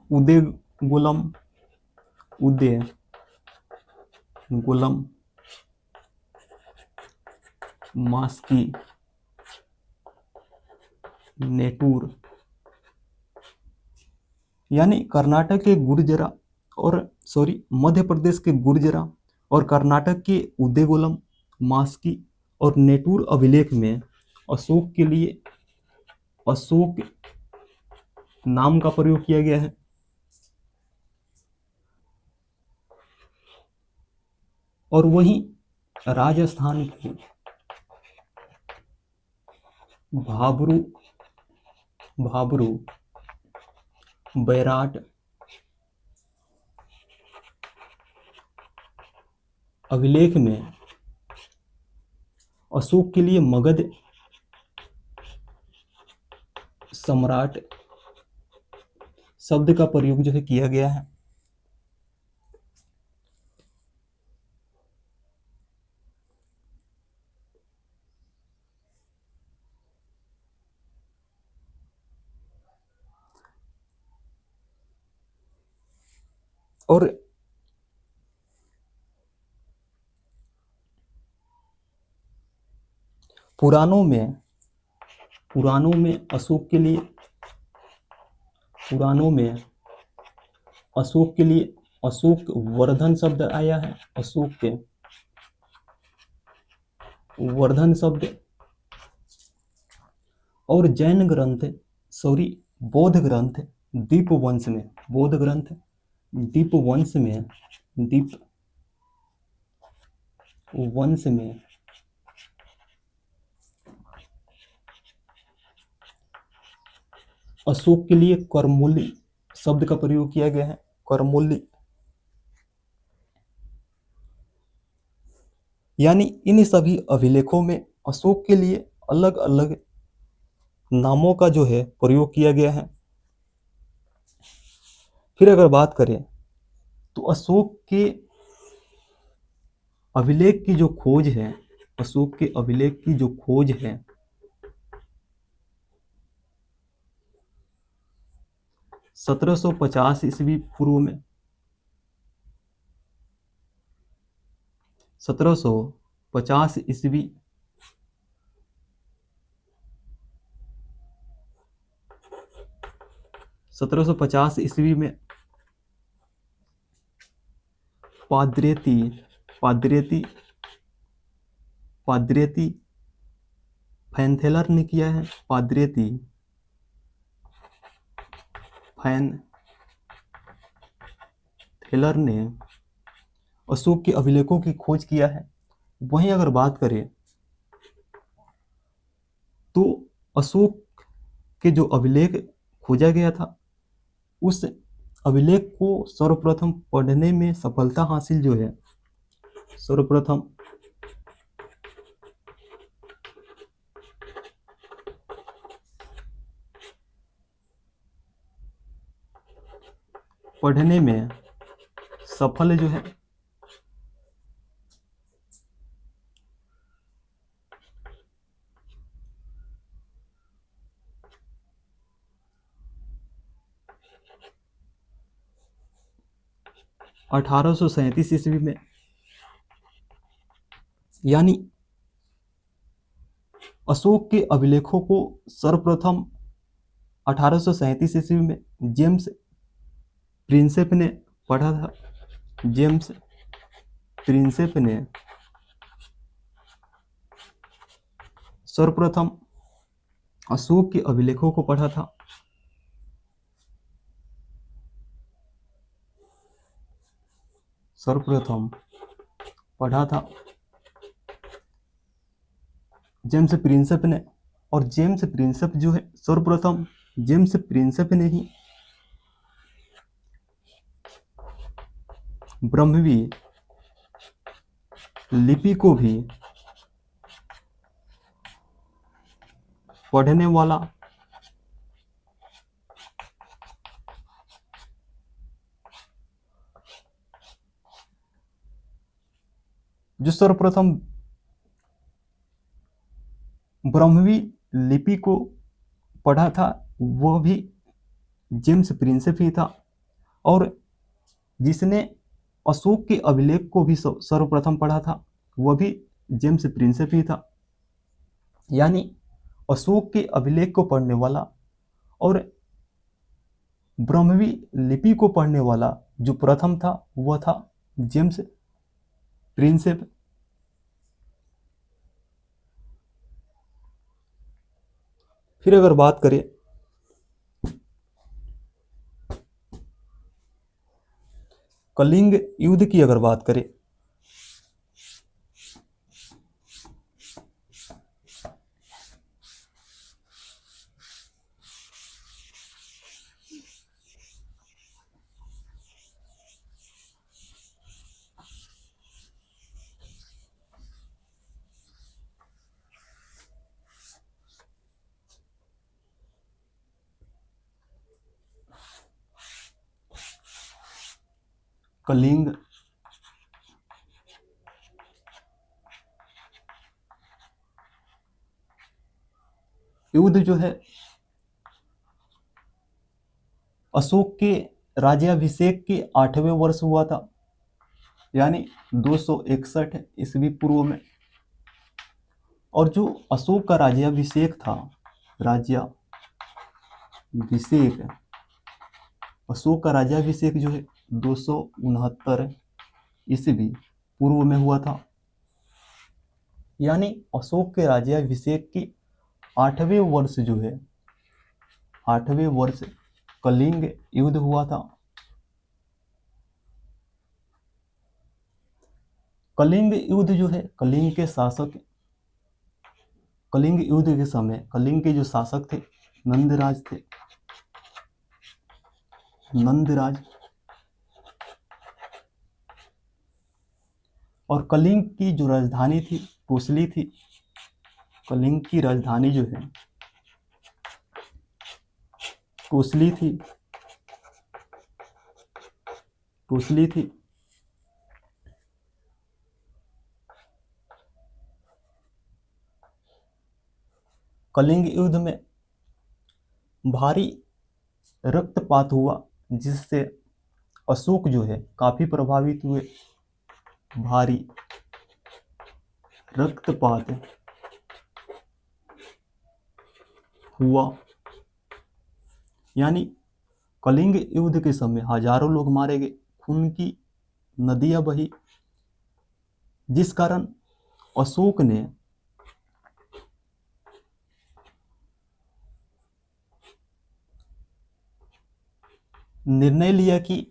उदयगुलम मास्की नेटूर, यानी कर्नाटक के गुर्जरा और मध्य प्रदेश के गुर्जरा और कर्नाटक के उदयगुलम मास्की और नेटूर अभिलेख में अशोक के लिए अशोक नाम का प्रयोग किया गया है। और वहीं राजस्थान के भाबरू बैराट अभिलेख में अशोक के लिए मगध सम्राट शब्द का प्रयोग जो है किया गया है। और पुराणों में अशोक के लिए अशोक वर्धन शब्द आया है। अशोक के वर्धन शब्द और जैन ग्रंथ बौद्ध ग्रंथ दीपवंश में अशोक के लिए करमूली शब्द का प्रयोग किया गया है। करमूली, यानी इन सभी अभिलेखों में अशोक के लिए अलग अलग नामों का जो है प्रयोग किया गया है। फिर अगर बात करें तो अशोक के अभिलेख की जो खोज है 1750 ईस्वी पूर्व में 1750 ईस्वी में पाद्रेती फैनथेलर ने किया है। पाद्रेती फैनथेलर ने अशोक के अभिलेखों की खोज किया है। वहीं अगर बात करें तो अशोक के जो अभिलेख खोजा गया था उस अभिलेख को सर्वप्रथम पढ़ने में सफलता हासिल जो है सर्वप्रथम पढ़ने में सफल जो है 1837 ईस्वी में, यानी अशोक के अभिलेखों को सर्वप्रथम 1837 ईस्वी में जेम्स प्रिंसेप ने पढ़ा था। जेम्स प्रिंसेप ने सर्वप्रथम अशोक के अभिलेखों को पढ़ा था। सर्वप्रथम पढ़ा था जेम्स प्रिंसेप ने, और जेम्स प्रिंसेप जो है सर्वप्रथम जेम्स प्रिंसेप ने ही ब्रह्मी लिपि को भी पढ़ने वाला जो सर्वप्रथम ब्रह्मी लिपि को पढ़ा था वह भी जेम्स प्रिंसेप ही था, और जिसने अशोक के अभिलेख को भी सर्वप्रथम पढ़ा था वह भी जेम्स प्रिंसेप ही था। यानी अशोक के अभिलेख को पढ़ने वाला और ब्रह्मी लिपि को पढ़ने वाला जो प्रथम था वह था जेम्स प्रिंसेप। फिर अगर बात करें कलिंग युद्ध की, अगर बात करें कलिंग युद्ध जो है अशोक के राज्याभिषेक के 8वें वर्ष हुआ था, यानी 261 ईस्वी पूर्व में। और जो अशोक का राज्याभिषेक था, राज्याभिषेक, अशोक का राज्याभिषेक जो है 269 ईस्वी पूर्व में हुआ था। यानी अशोक के राज्याभिषेक के 8वें वर्ष जो है 8वें वर्ष कलिंग युद्ध हुआ था। कलिंग युद्ध जो है कलिंग के शासक, कलिंग युद्ध के समय कलिंग के जो शासक थे नंदराज थे, नंदराज। और कलिंग की जो राजधानी थी कोसली थी। कलिंग की राजधानी जो है कोसली थी, कोसली थी। कलिंग युद्ध में भारी रक्तपात हुआ जिससे अशोक जो है काफी प्रभावित हुए। भारी रक्तपात हुआ, यानी कलिंग युद्ध के समय हजारों लोग मारे गए, खून की नदियां बही, जिस कारण अशोक ने निर्णय लिया कि,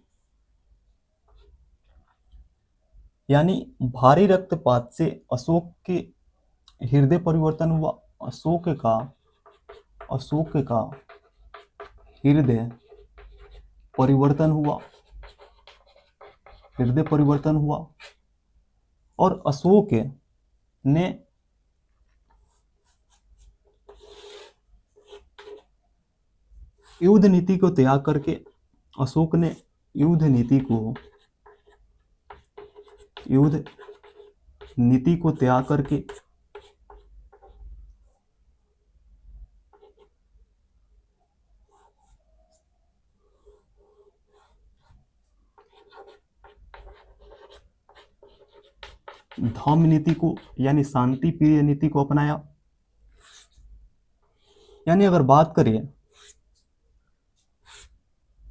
यानी भारी रक्तपात से अशोक के हृदय परिवर्तन हुआ। अशोक का हृदय परिवर्तन हुआ, हृदय परिवर्तन हुआ। और अशोक ने युद्ध नीति को त्याग करके अशोक ने युद्ध नीति को त्याग करके धम्म नीति को यानी शांति प्रिय नीति को अपनाया। यानी अगर बात करें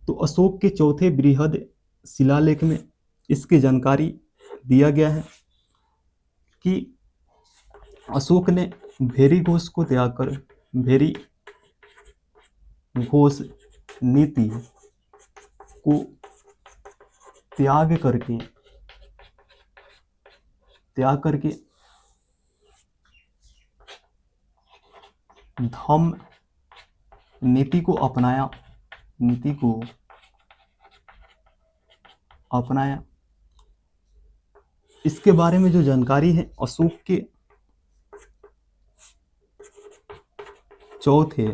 तो अशोक के चौथे बृहद शिलालेख में इसकी जानकारी दिया गया है कि अशोक ने भेरी घोष को त्याग कर भेरी घोष नीति को त्याग करके धम्म नीति को अपनाया। इसके बारे में जो जानकारी है अशोक के चौथे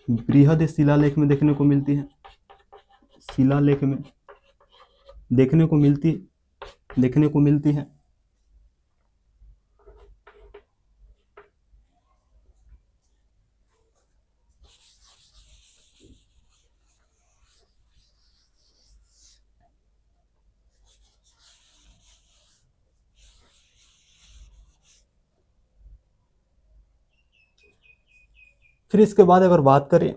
बृहद शिलालेख में देखने को मिलती है। देखने को मिलती है। फिर इसके बाद अगर बात करें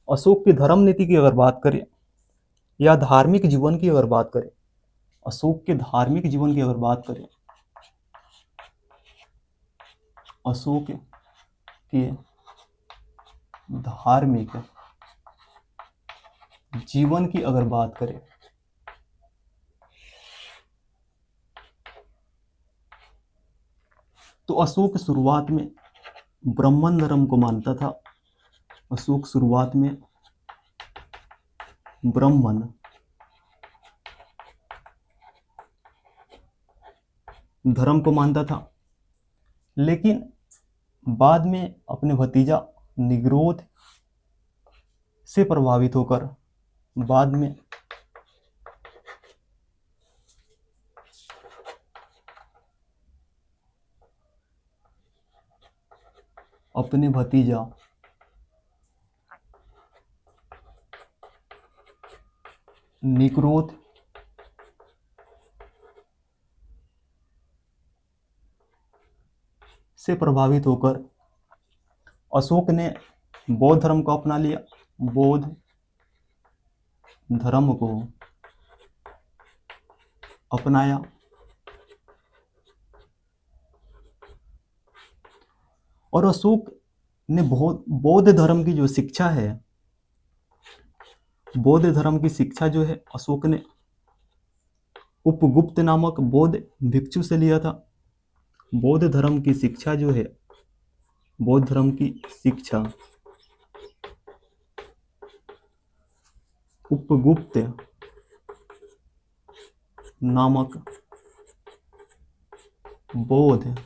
अशोक की धर्म नीति की अगर बात करें या धार्मिक जीवन की अगर बात करें, अशोक के धार्मिक जीवन की अगर बात करें, अशोक के धार्मिक जीवन की अगर बात करें तो अशोक शुरुआत में ब्राह्मण धर्म को मानता था। अशोक शुरुआत में ब्राह्मण धर्म को मानता था, लेकिन बाद में अपने भतीजा निग्रोध से प्रभावित होकर बाद में अपने भतीजा निग्रोध से प्रभावित होकर अशोक ने बौद्ध धर्म को अपना लिया। बौद्ध धर्म को अपनाया और अशोक ने बौद्ध धर्म की जो शिक्षा है, बौद्ध धर्म की शिक्षा जो है अशोक ने उपगुप्त नामक बौद्ध भिक्षु से लिया था। बौद्ध धर्म की शिक्षा जो है, बौद्ध धर्म की शिक्षा उपगुप्त नामक बौद्ध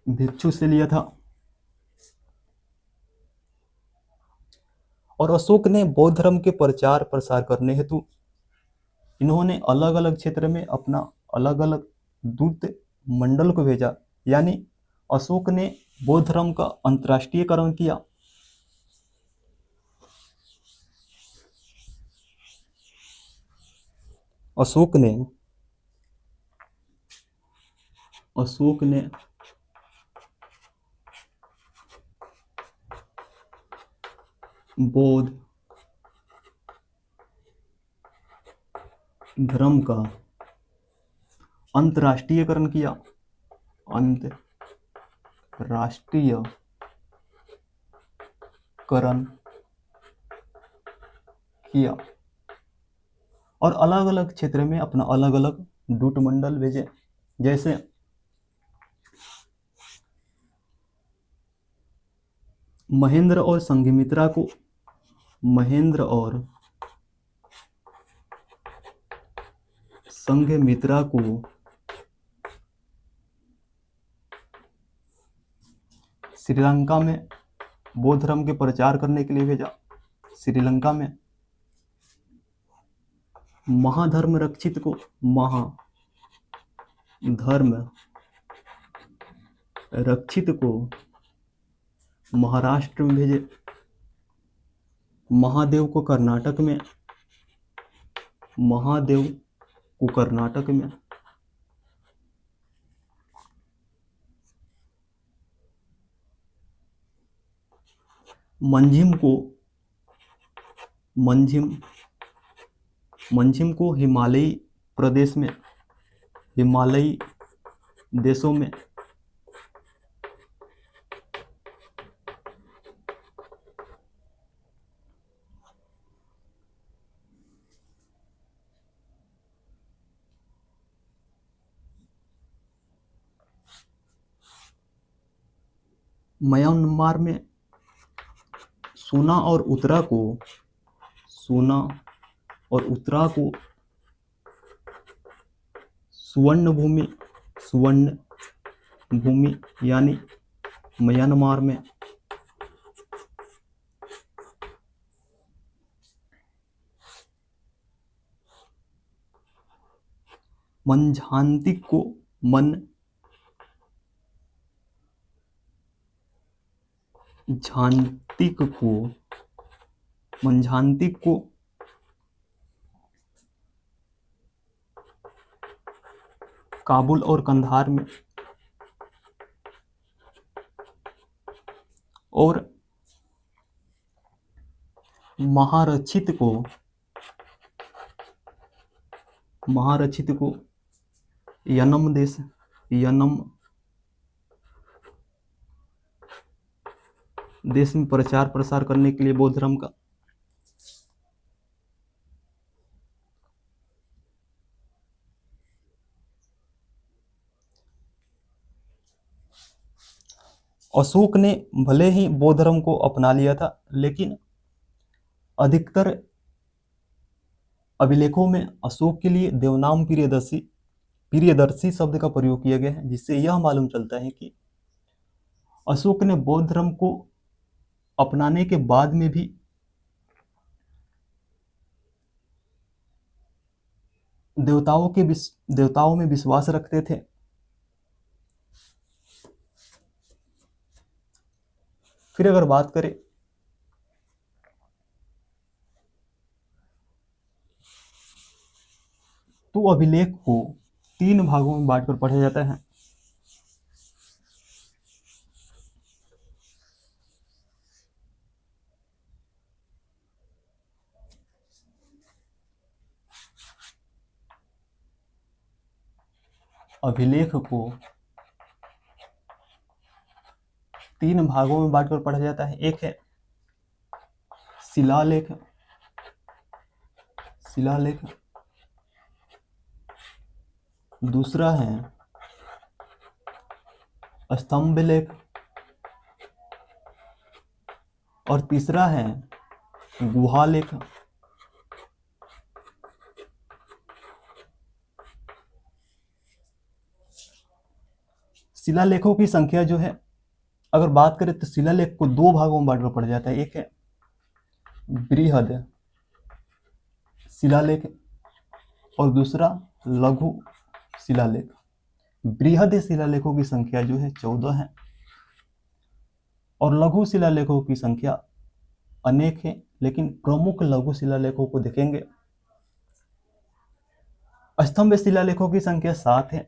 भिक्षु से लिया था। और अशोक ने बौद्ध धर्म के प्रचार प्रसार करने हेतु इन्होंने अलग अलग क्षेत्र में अपना अलग अलग दूत मंडल को भेजा। यानी अशोक ने बौद्ध धर्म का अंतर्राष्ट्रीयकरण किया। अशोक ने बौद्ध धर्म का अंतर्राष्ट्रीयकरण किया। और अलग अलग क्षेत्र में अपना अलग अलग दूत मंडल भेजे। जैसे महेंद्र और संघमित्रा को महेंद्र और संघमित्रा को श्रीलंका में बौद्ध धर्म के प्रचार करने के लिए भेजा। श्रीलंका में महाधर्म रक्षित को महाराष्ट्र में भेजे। महादेव को कर्नाटक में मंझिम को हिमालयी देशों में म्यांमार में सोना और उत्तरा को सुवर्ण भूमि यानी म्यांमार में मंझांतिक को काबुल और कंधार में और महारक्षित को यनम देश में प्रचार प्रसार करने के लिए बौद्ध धर्म का। अशोक ने भले ही बौद्ध धर्म को अपना लिया था, लेकिन अधिकतर अभिलेखों में अशोक के लिए देवनाम प्रियदर्शी शब्द का प्रयोग किया गया है, जिससे यह मालूम चलता है कि अशोक ने बौद्ध धर्म को अपनाने के बाद में भी देवताओं में विश्वास रखते थे। फिर अगर बात करें तो अभिलेख को 3 भागों में बांटकर पढ़ा जाता है। अभिलेख को 3 भागों में बांटकर पढ़ा जाता है। एक है शिलालेख, दूसरा है स्तंभ लेख और तीसरा है गुहा लेख। शिलालेखों की संख्या जो है, अगर बात करें तो शिलालेख को 2 भागों में बांटकर पढ़ा जाता है। एक है बृहद शिलालेख और दूसरा लघु शिलालेख। बृहद शिलालेखों की संख्या जो है 14 है और लघु शिलालेखों की संख्या अनेक है, लेकिन प्रमुख लघु शिलालेखों को देखेंगे। स्तंभ शिलालेखों की संख्या 7 है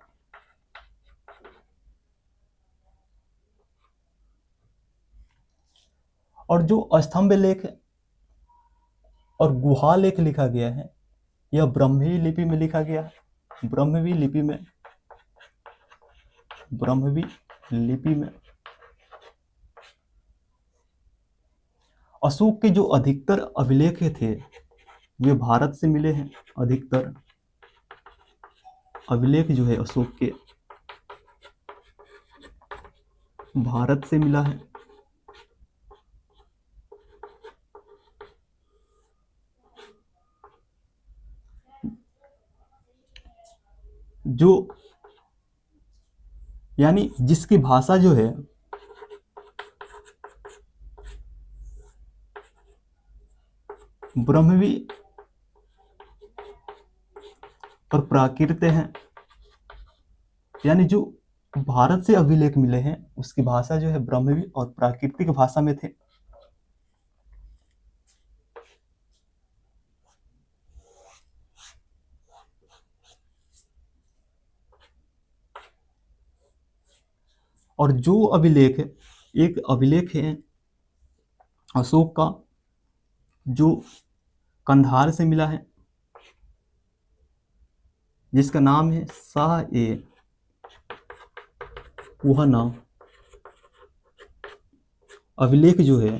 और जो स्तंभ लेख और गुहा लेख लिखा गया है, यह ब्रह्मी लिपि में लिखा गया है। ब्रह्मी लिपि में अशोक के जो अधिकतर अभिलेख थे वे भारत से मिले हैं। अधिकतर अभिलेख जो है अशोक के भारत से मिला है। जो यानी जिसकी भाषा जो है ब्रह्मवी और प्राकृत हैं, यानी जो भारत से अभिलेख मिले हैं उसकी भाषा जो है ब्रह्मवी और प्राकृतिक भाषा में थे। और जो अभिलेख है, एक अभिलेख है अशोक का जो कंधार से मिला है, जिसका नाम है शाह ए कुहना। अभिलेख जो है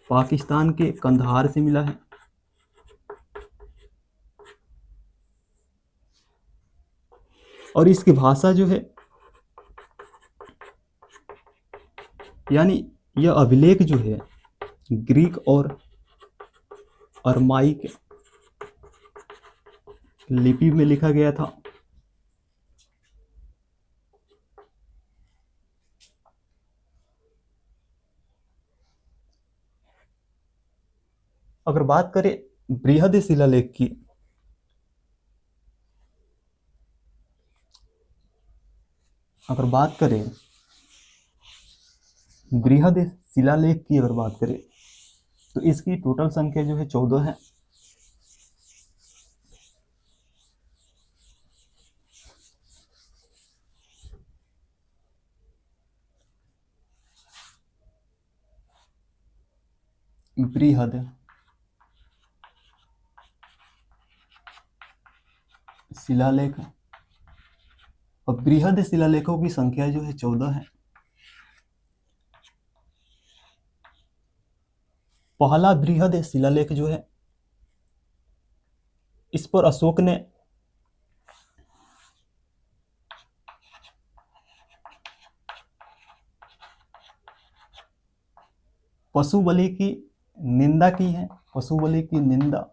पाकिस्तान के कंधार से मिला है। और इसकी भाषा जो है, यानी यह अभिलेख जो है ग्रीक और अरमाइक लिपि में लिखा गया था। अगर बात करें बृहद शिलालेख की, अगर बात करें बृहद शिलालेख की अगर बात करें तो इसकी टोटल संख्या जो है 14 है। बृहद शिलालेख और बृहद शिलालेखों की संख्या जो है 14 है। पहला बृहद शिलालेख जो है इस पर अशोक ने पशु बलि की निंदा की है, पशु बलि की निंदा।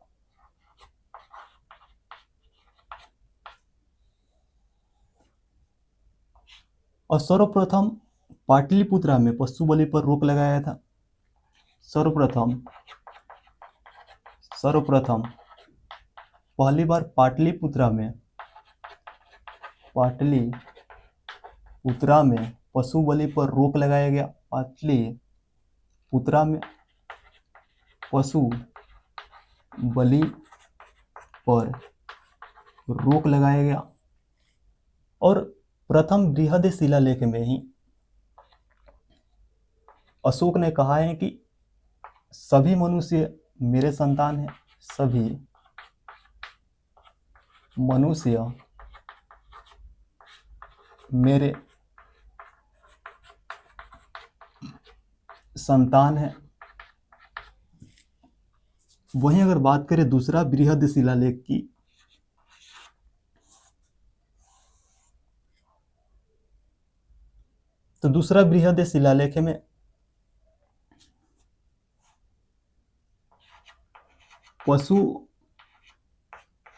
और सर्वप्रथम पाटलिपुत्रा में पशु बलि पर रोक लगाया था। सर्वप्रथम पहली बार पाटलिपुत्रा में पशु बलि पर रोक लगाया गया। पाटलिपुत्रा में पशु बलि पर रोक लगाया गया। और प्रथम बृहद शिलालेख में ही अशोक ने कहा है कि सभी मनुष्य मेरे संतान हैं, सभी मनुष्य मेरे संतान हैं। वहीं अगर बात करें दूसरा बृहद शिलालेख की, तो दूसरा बृहद शिलालेख में पशु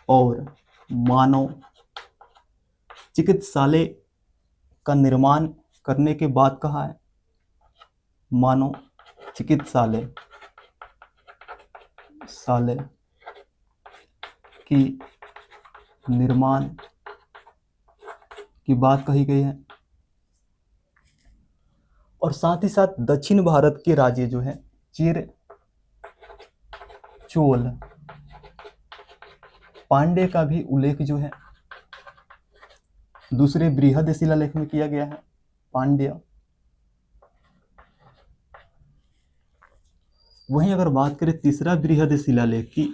और मानव चिकित्सालय का निर्माण करने के बाद कहा है। मानव चिकित्सालय की निर्माण की बात कही गई है। और साथ ही साथ दक्षिण भारत के राज्य जो है चेर, चोल, पांड्य का भी उल्लेख जो है दूसरे बृहद शिलालेख में किया गया है। पांड्य। वहीं अगर बात करें तीसरा बृहद शिलालेख की,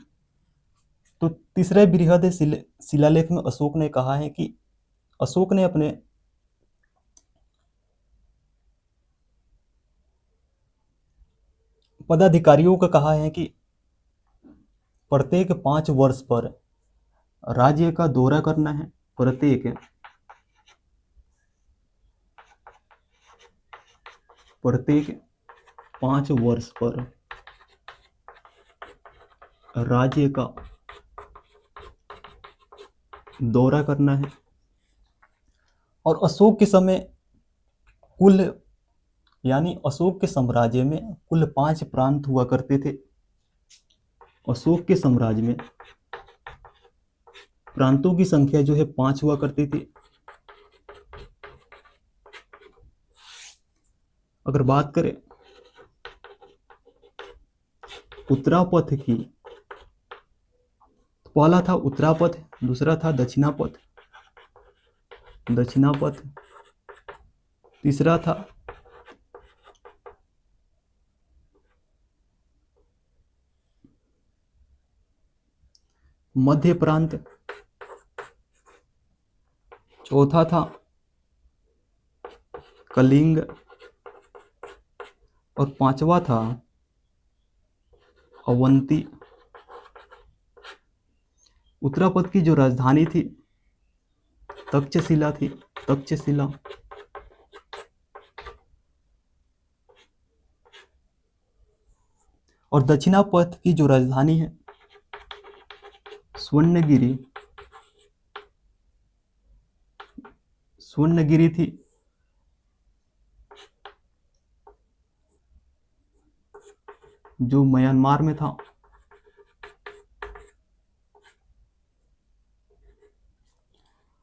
तो तीसरे बृहद शिलालेख में अशोक ने कहा है कि अशोक ने अपने पदाधिकारियों को कहा है कि प्रत्येक 5 वर्ष पर राज्य का दौरा करना है। प्रत्येक 5 वर्ष पर राज्य का दौरा करना है। और अशोक के समय कुल यानी अशोक के साम्राज्य में कुल 5 प्रांत हुआ करते थे। अशोक के साम्राज्य में प्रांतों की संख्या जो है 5 हुआ करती थी। अगर बात करें उत्तरापथ की, पहला था उत्तरापथ, दूसरा था दक्षिणापथ, तीसरा था मध्य प्रांत, चौथा था कलिंग और पांचवा था अवंती। उत्तरापथ की जो राजधानी थी तक्षशिला थी, तक्षशिला। और दक्षिणापथ की जो राजधानी है स्वर्णगिरी, स्वर्णगिरी थी। जो म्यांमार में था।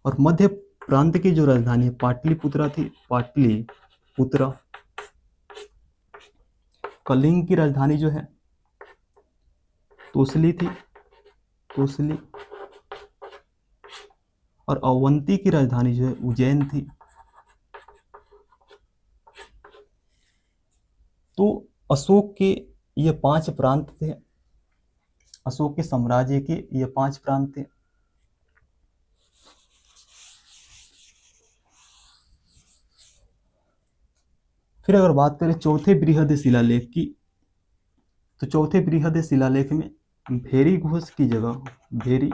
और मध्य प्रांत की जो राजधानी है पाटलिपुत्रा थी, पाटलिपुत्रा। कलिंग की राजधानी जो है तोसली थी, तोसली। और अवंती की राजधानी जो है उज्जैन थी। तो अशोक के ये 5 प्रांत थे, अशोक के साम्राज्य के ये 5 प्रांत थे। फिर अगर बात करें चौथे बृहद शिलालेख की, तो चौथे बृहद शिलालेख में भेरी घोष की जगह, भेरी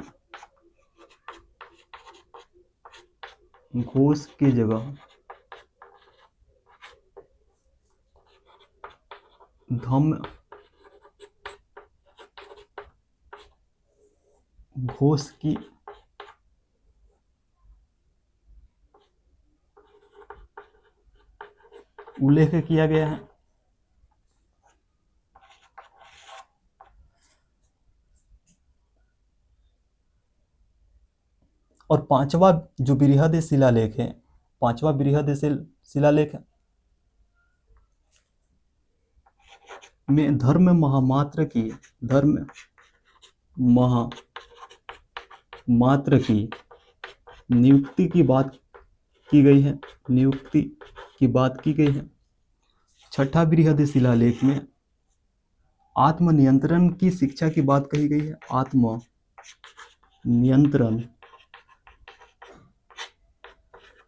घोष की जगह धम्म घोष की उल्लेख किया गया है। और पांचवा जो बृहद शिलालेख है, पांचवा बृहद शिलालेख में धर्म महामात्र की, धर्म महामात्र की नियुक्ति की बात की गई है, नियुक्ति की बात की गई है। छठा बृहद शिलालेख में आत्मनियंत्रण की शिक्षा की बात कही गई है, आत्मनियंत्रण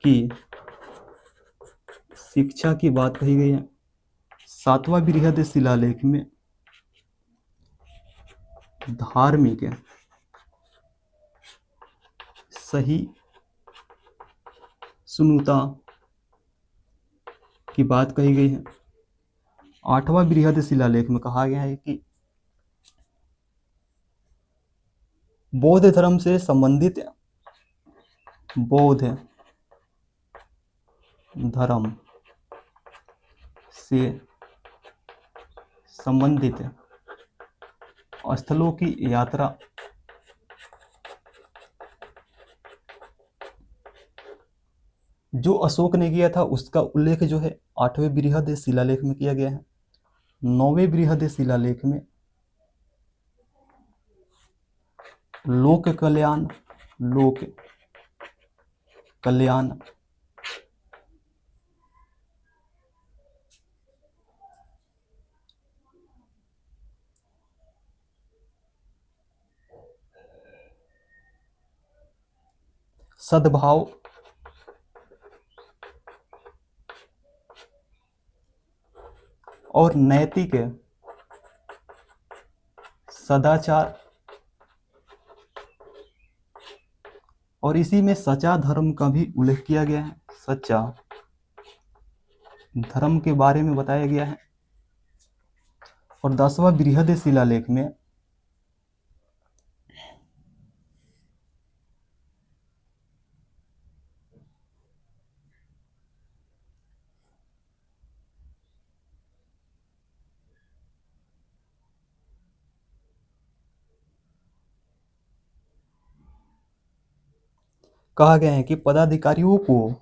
की शिक्षा की बात कही गई है। सातवां बृहद शिलालेख में धार्मिक सहिष्णुता की बात कही गई है। आठवां बृहद शिलालेख में कहा गया है कि बौद्ध धर्म से संबंधित, बौद्ध धर्म से संबंधित स्थलों की यात्रा जो अशोक ने किया था उसका उल्लेख जो है 8वें बृहद शिलालेख में किया गया है। 9वें बृहद शिलालेख में लोक कल्याण, लोक कल्याण सद्भाव और नैतिक सदाचार, और इसी में सच्चा धर्म का भी उल्लेख किया गया है, सच्चा धर्म के बारे में बताया गया है। और 10वां बृहद शिलालेख में कहा गया है कि पदाधिकारियों को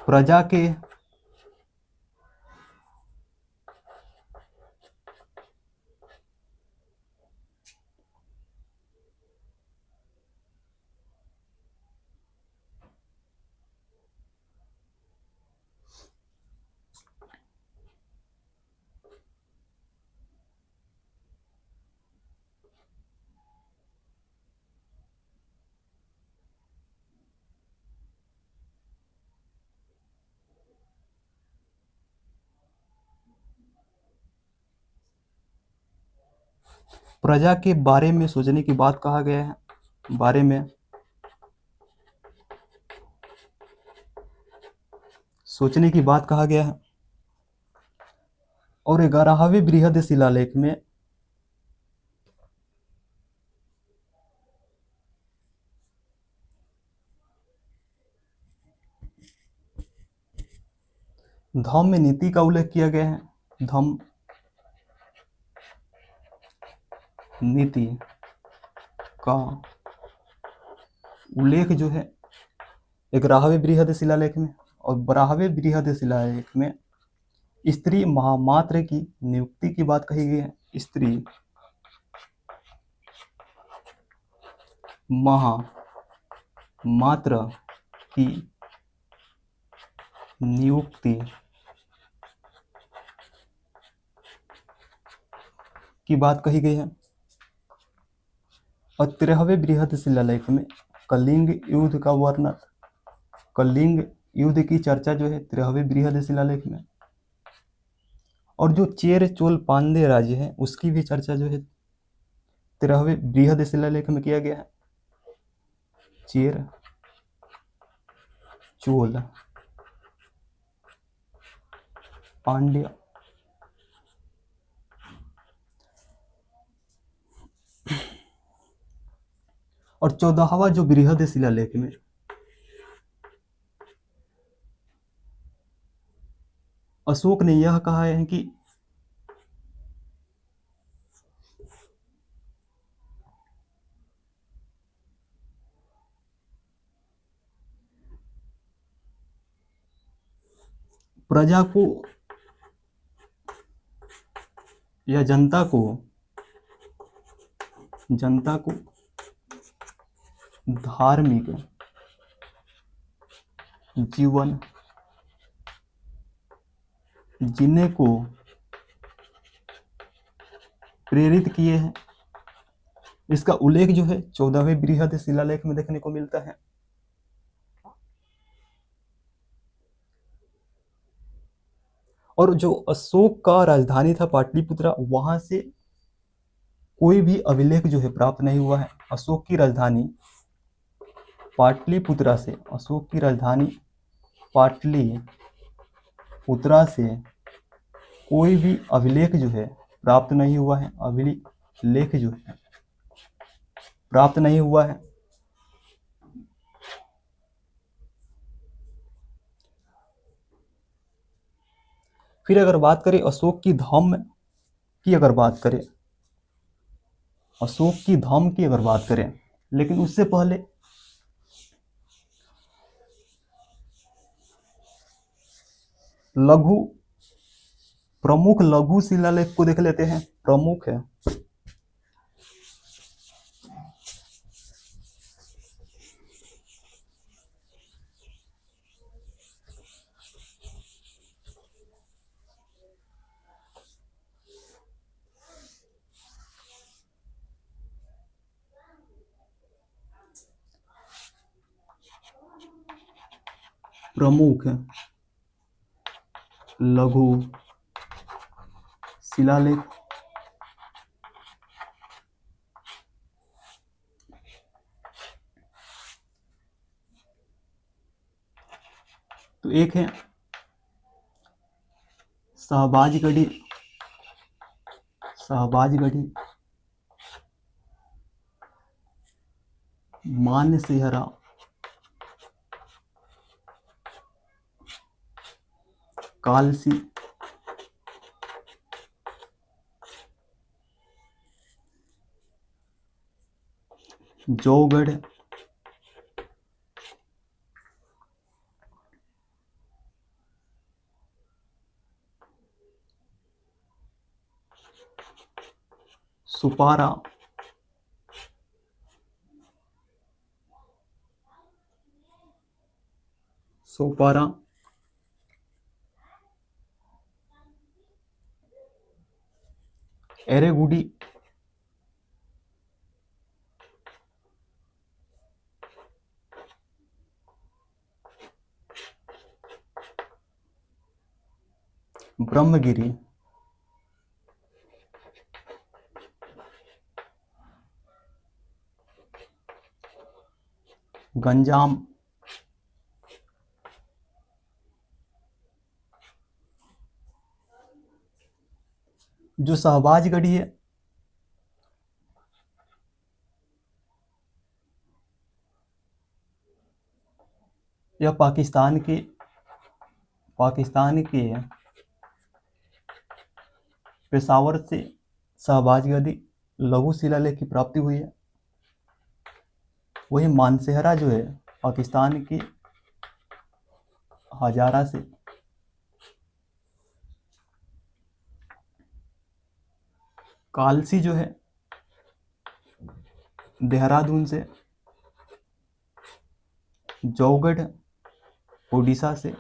प्रजा के प्रजा के बारे में सोचने की बात कहा गया है, बारे में सोचने की बात कहा गया है। और 11वें बृहद शिलालेख में धम्म नीति का उल्लेख किया गया है। धम्म नीति का उल्लेख जो है 11वें बृहद शिलालेख में, और 12वें बृहद शिलालेख में स्त्री महामात्र की नियुक्ति की बात कही गई है। स्त्री महामात्र की नियुक्ति की बात कही गई है। और 13वें बृहद शिलालेख में कलिंग युद्ध का वर्णन, कलिंग युद्ध की चर्चा जो है 13वें बृहद शिलालेख में। और जो चेर चोल पांड्य राज्य है उसकी भी चर्चा जो है 13वें बृहद शिलालेख में किया गया है। चेर चोल पांड्य और 14वां जो बृहद शिलालेख में अशोक ने यह कहा है कि प्रजा को या जनता को धार्मिक जीवन जीने को प्रेरित किए हैं। इसका उल्लेख जो है 14वें बृहद शिलालेख में देखने को मिलता है। और जो अशोक का राजधानी था पाटलिपुत्रा, वहां से कोई भी अभिलेख जो है प्राप्त नहीं हुआ है। अशोक की राजधानी पाटलिपुत्रा से, अशोक की राजधानी पाटलिपुत्रा से कोई भी अभिलेख जो है प्राप्त नहीं हुआ है। अभिलेख जो है प्राप्त नहीं हुआ है। फिर अगर बात करें अशोक की धम्म की, अगर बात करें अशोक की धम्म की अगर बात करें, लेकिन उससे पहले प्रमुख लघु शिलालेख को देख लेते हैं। प्रमुख है प्रमुख लघु शिलालेख। तो एक है शहबाजगढ़ी, मानसेहरा कालसी, जौगढ़, सुपारा, सोपारा, एरेगुडी, ब्रह्मगिरी, गंजाम, जो शहबाज गढ़ी है यह पाकिस्तान के पेशावर से शहबाजगढ़ी लघु शिलालेख की प्राप्ति हुई है। वही मानसेहरा जो है पाकिस्तान के हजारा से, कालसी जो है देहरादून से, जौगढ़ उड़ीसा से,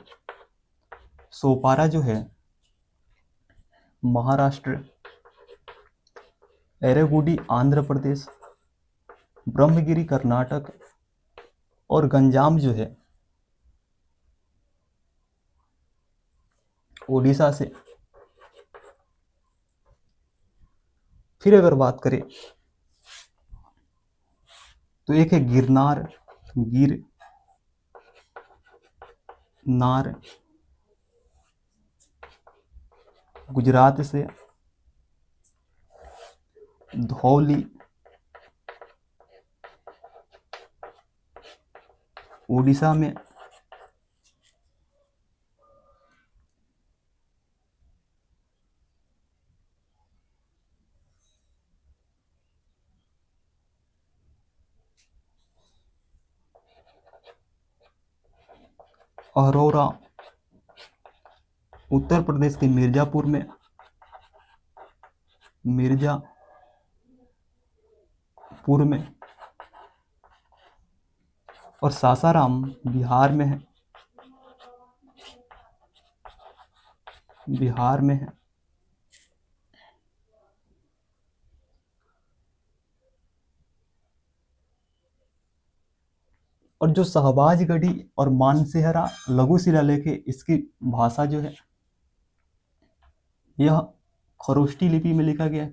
सोपारा जो है महाराष्ट्र, एरेगुडी आंध्र प्रदेश, ब्रह्मगिरी कर्नाटक और गंजाम जो है उड़ीसा से। फिर अगर बात करें तो एक है गिरनार, नार, गुजरात से, धौली उड़ीसा में, अरोरा उत्तर प्रदेश के मिर्जापुर में, और सासाराम बिहार में है, और जो शहबाजगढ़ी और मानसेहरा लघु शिलालेख है इसकी भाषा जो है यह खरोष्टी लिपि में लिखा गया है।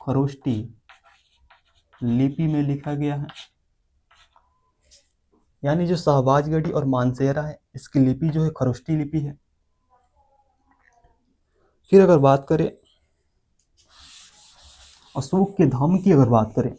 खरोष्टी लिपि में लिखा गया है। यानी जो शहबाजगढ़ी और मानसेहरा है इसकी लिपि जो है खरोष्टी लिपि है। फिर अगर बात करें अशोक के धाम की, अगर बात करें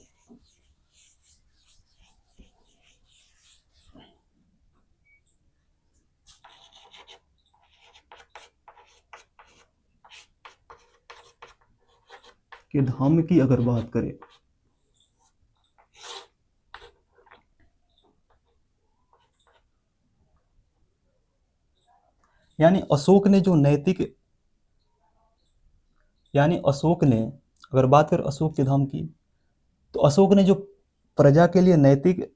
यानी अशोक ने अगर बात करें अशोक के धाम की, तो अशोक ने जो प्रजा के लिए नैतिक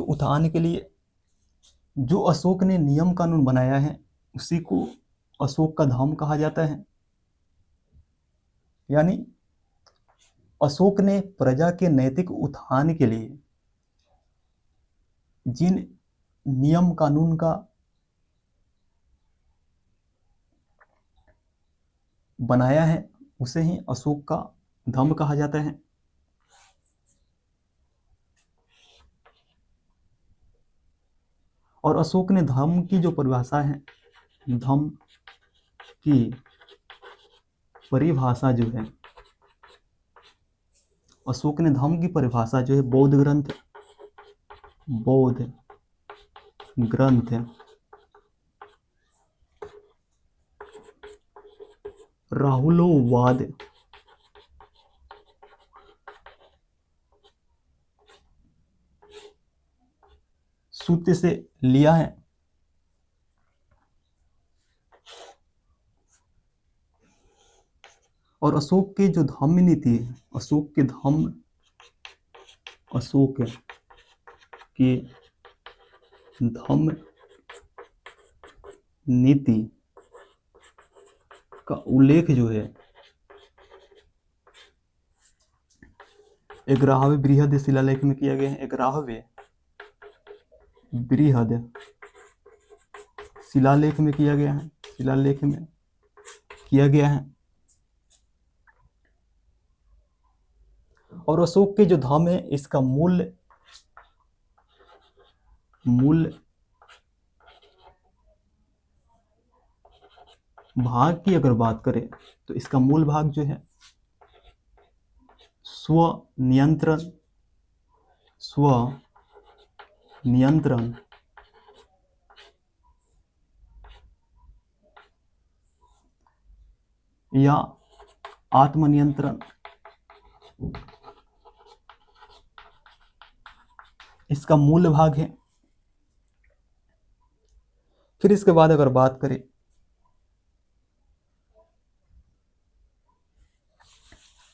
उत्थान के लिए जो अशोक ने नियम कानून बनाया है उसी को अशोक का धाम कहा जाता है। यानी अशोक ने प्रजा के नैतिक उत्थान के लिए जिन नियम कानून का बनाया है उसे ही अशोक का धम्म कहा जाता है। और अशोक ने धम्म की जो परिभाषा है, धम्म की परिभाषा जो है, अशोक ने धम्म की परिभाषा जो है बौद्ध ग्रंथ राहुलोवाद सूत्र से लिया है। और अशोक के जो धम्म नीति है, अशोक के धम्म नीति का उल्लेख जो है 11वें बृहद शिलालेख में किया गया है। 11वें बृहद शिलालेख में किया गया है। और अशोक के जो धम्म है, इसका मूल भाग की अगर बात करें तो इसका मूल भाग जो है स्व नियंत्रण या आत्मनियंत्रण, इसका मूल भाग है। फिर इसके बाद अगर बात करें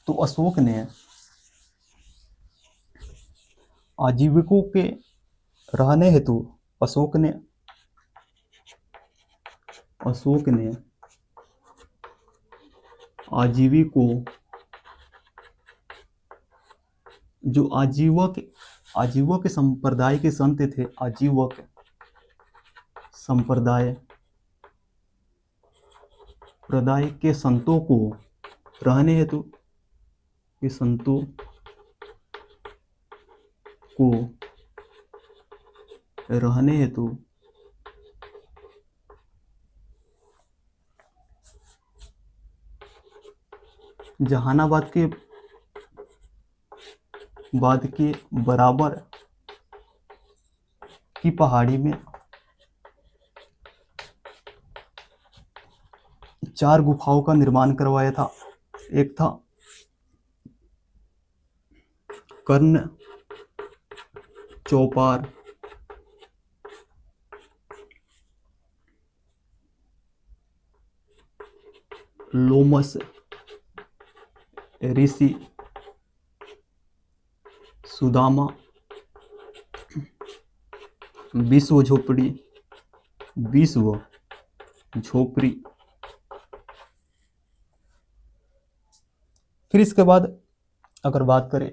तो अशोक ने आजीविकों के रहने हेतु अशोक ने आजीविकों, जो आजीवक संप्रदाय के संत थे, आजीवक संप्रदाय के संतों को रहने हेतु, जहानाबाद के बराबर की पहाड़ी में 4 गुफाओं का निर्माण करवाया था। एक था कर्ण चौपार, लोमस ऋषि, सुदामा, विश्व झोपड़ी, फिर इसके बाद अगर बात करें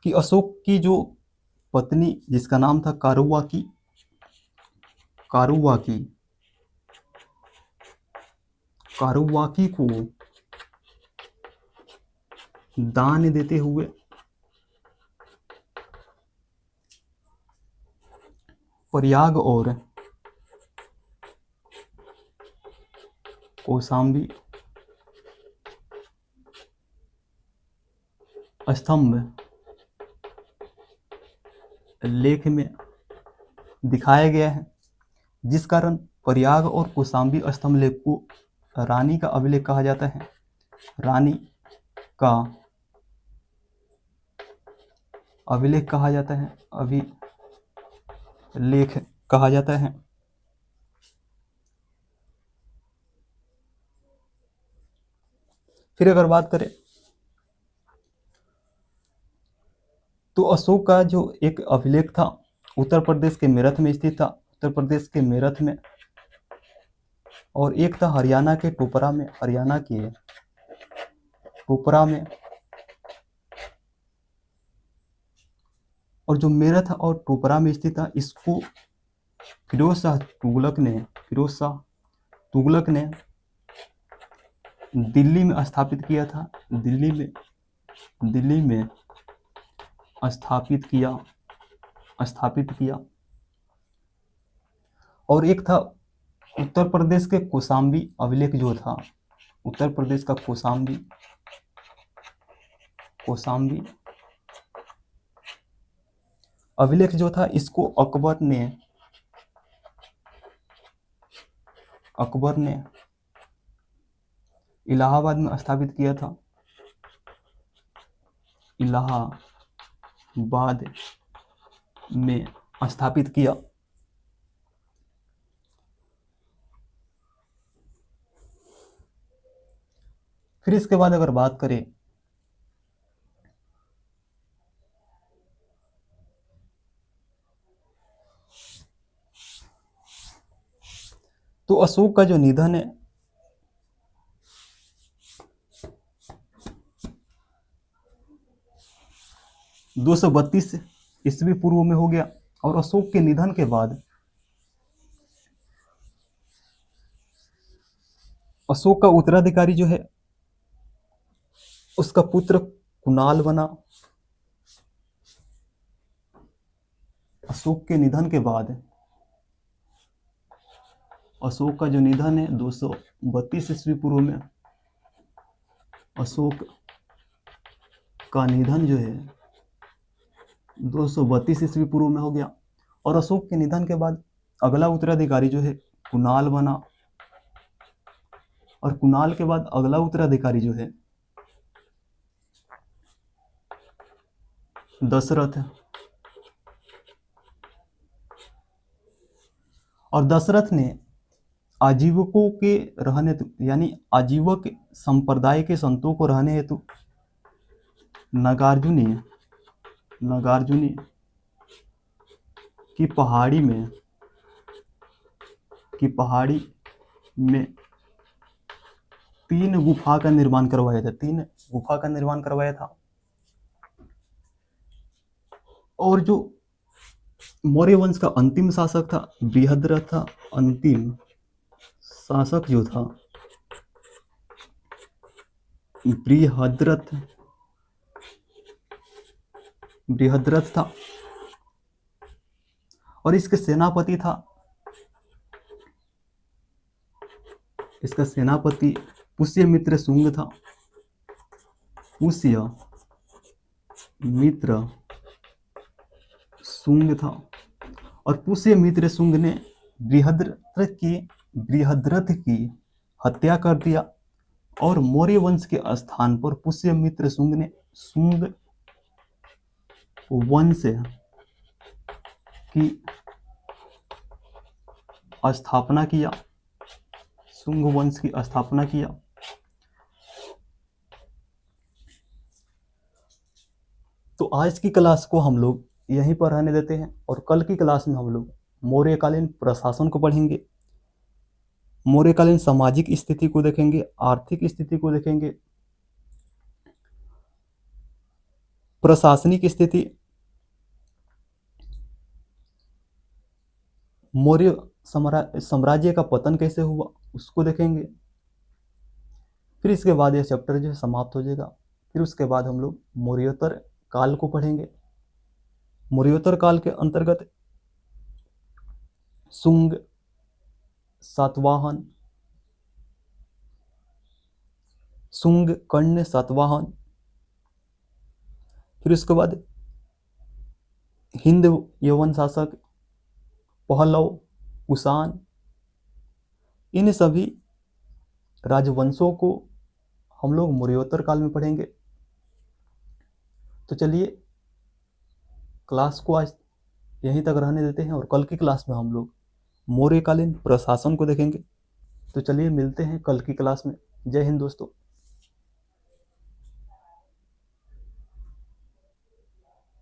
कि अशोक की जो पत्नी जिसका नाम था कारुवाकी को दान देते हुए प्रयाग और कौशाम्बी स्तंभ लेख में दिखाया गया है, जिस कारण प्रयाग और कौशाम्बी स्तंभ लेख को रानी का अभिलेख कहा जाता है। रानी का अभिलेख कहा जाता है, अभिलेख कहा जाता है। फिर अगर बात करें तो अशोक का जो एक अभिलेख था उत्तर प्रदेश के मेरठ में स्थित था, और एक था हरियाणा के टोपरा में, और जो मेरठ और टोपरा में स्थित था इसको फिरोज शाह तुगलक ने दिल्ली में स्थापित किया था। दिल्ली में स्थापित किया। और एक था उत्तर प्रदेश के कौशाम्बी अभिलेख जो था, उत्तर प्रदेश का कौशाम्बी अभिलेख जो था, इसको अकबर ने इलाहाबाद में स्थापित किया था। इलाहाबाद में स्थापित किया। फिर इसके बाद अगर बात करें तो अशोक का जो निधन है 232 ईस्वी पूर्व में हो गया। और अशोक के निधन के बाद अशोक का उत्तराधिकारी जो है उसका पुत्र कुणाल बना। अशोक के निधन के बाद अशोक का जो निधन है 232 ईस्वी पूर्व में, अशोक का निधन जो है 232 ईस्वी पूर्व में हो गया। और अशोक के निधन के बाद अगला उत्तराधिकारी जो है कुणाल बना। और कुणाल के बाद अगला उत्तराधिकारी जो है दशरथ। और दशरथ ने आजीवकों के रहने हेतु, यानी आजीवक संप्रदाय के संतों को रहने हेतु नागार्जुनी की पहाड़ी में 3 गुफा का निर्माण करवाया था। और जो मौर्य वंश का अंतिम शासक था बृहद्रथ था। अंतिम शासक जो था बृहद्रथ था। और इसका सेनापति पुष्यमित्र शुंग था। और पुष्यमित्र शुंग ने बृहद्रथ की हत्या कर दिया। और मौर्य वंश के स्थान पर पुष्यमित्र शुंग ने शुंग वंश की स्थापना किया। तो आज की क्लास को हम लोग यहीं पर रहने देते हैं और कल की क्लास में हम लोग मौर्यकालीन प्रशासन को पढ़ेंगे, मौर्यकालीन सामाजिक स्थिति को देखेंगे, आर्थिक स्थिति को देखेंगे, प्रशासनिक स्थिति, मौर्य साम्राज्य का पतन कैसे हुआ उसको देखेंगे। फिर इसके बाद यह चैप्टर जो है समाप्त हो जाएगा। फिर उसके बाद हम लोग मौर्योत्तर काल को पढ़ेंगे। मौर्योत्तर काल के अंतर्गत शुंग, सातवाहन, कर्ण, सातवाहन, फिर उसके बाद हिंद यवन शासक, पहलव, कुषाण, इन सभी राजवंशों को हम लोग मौर्योत्तर काल में पढ़ेंगे। तो चलिए क्लास को आज यहीं तक रहने देते हैं और कल की क्लास में हम लोग मौर्यकालीन प्रशासन को देखेंगे। तो चलिए मिलते हैं कल की क्लास में। जय हिंद दोस्तों।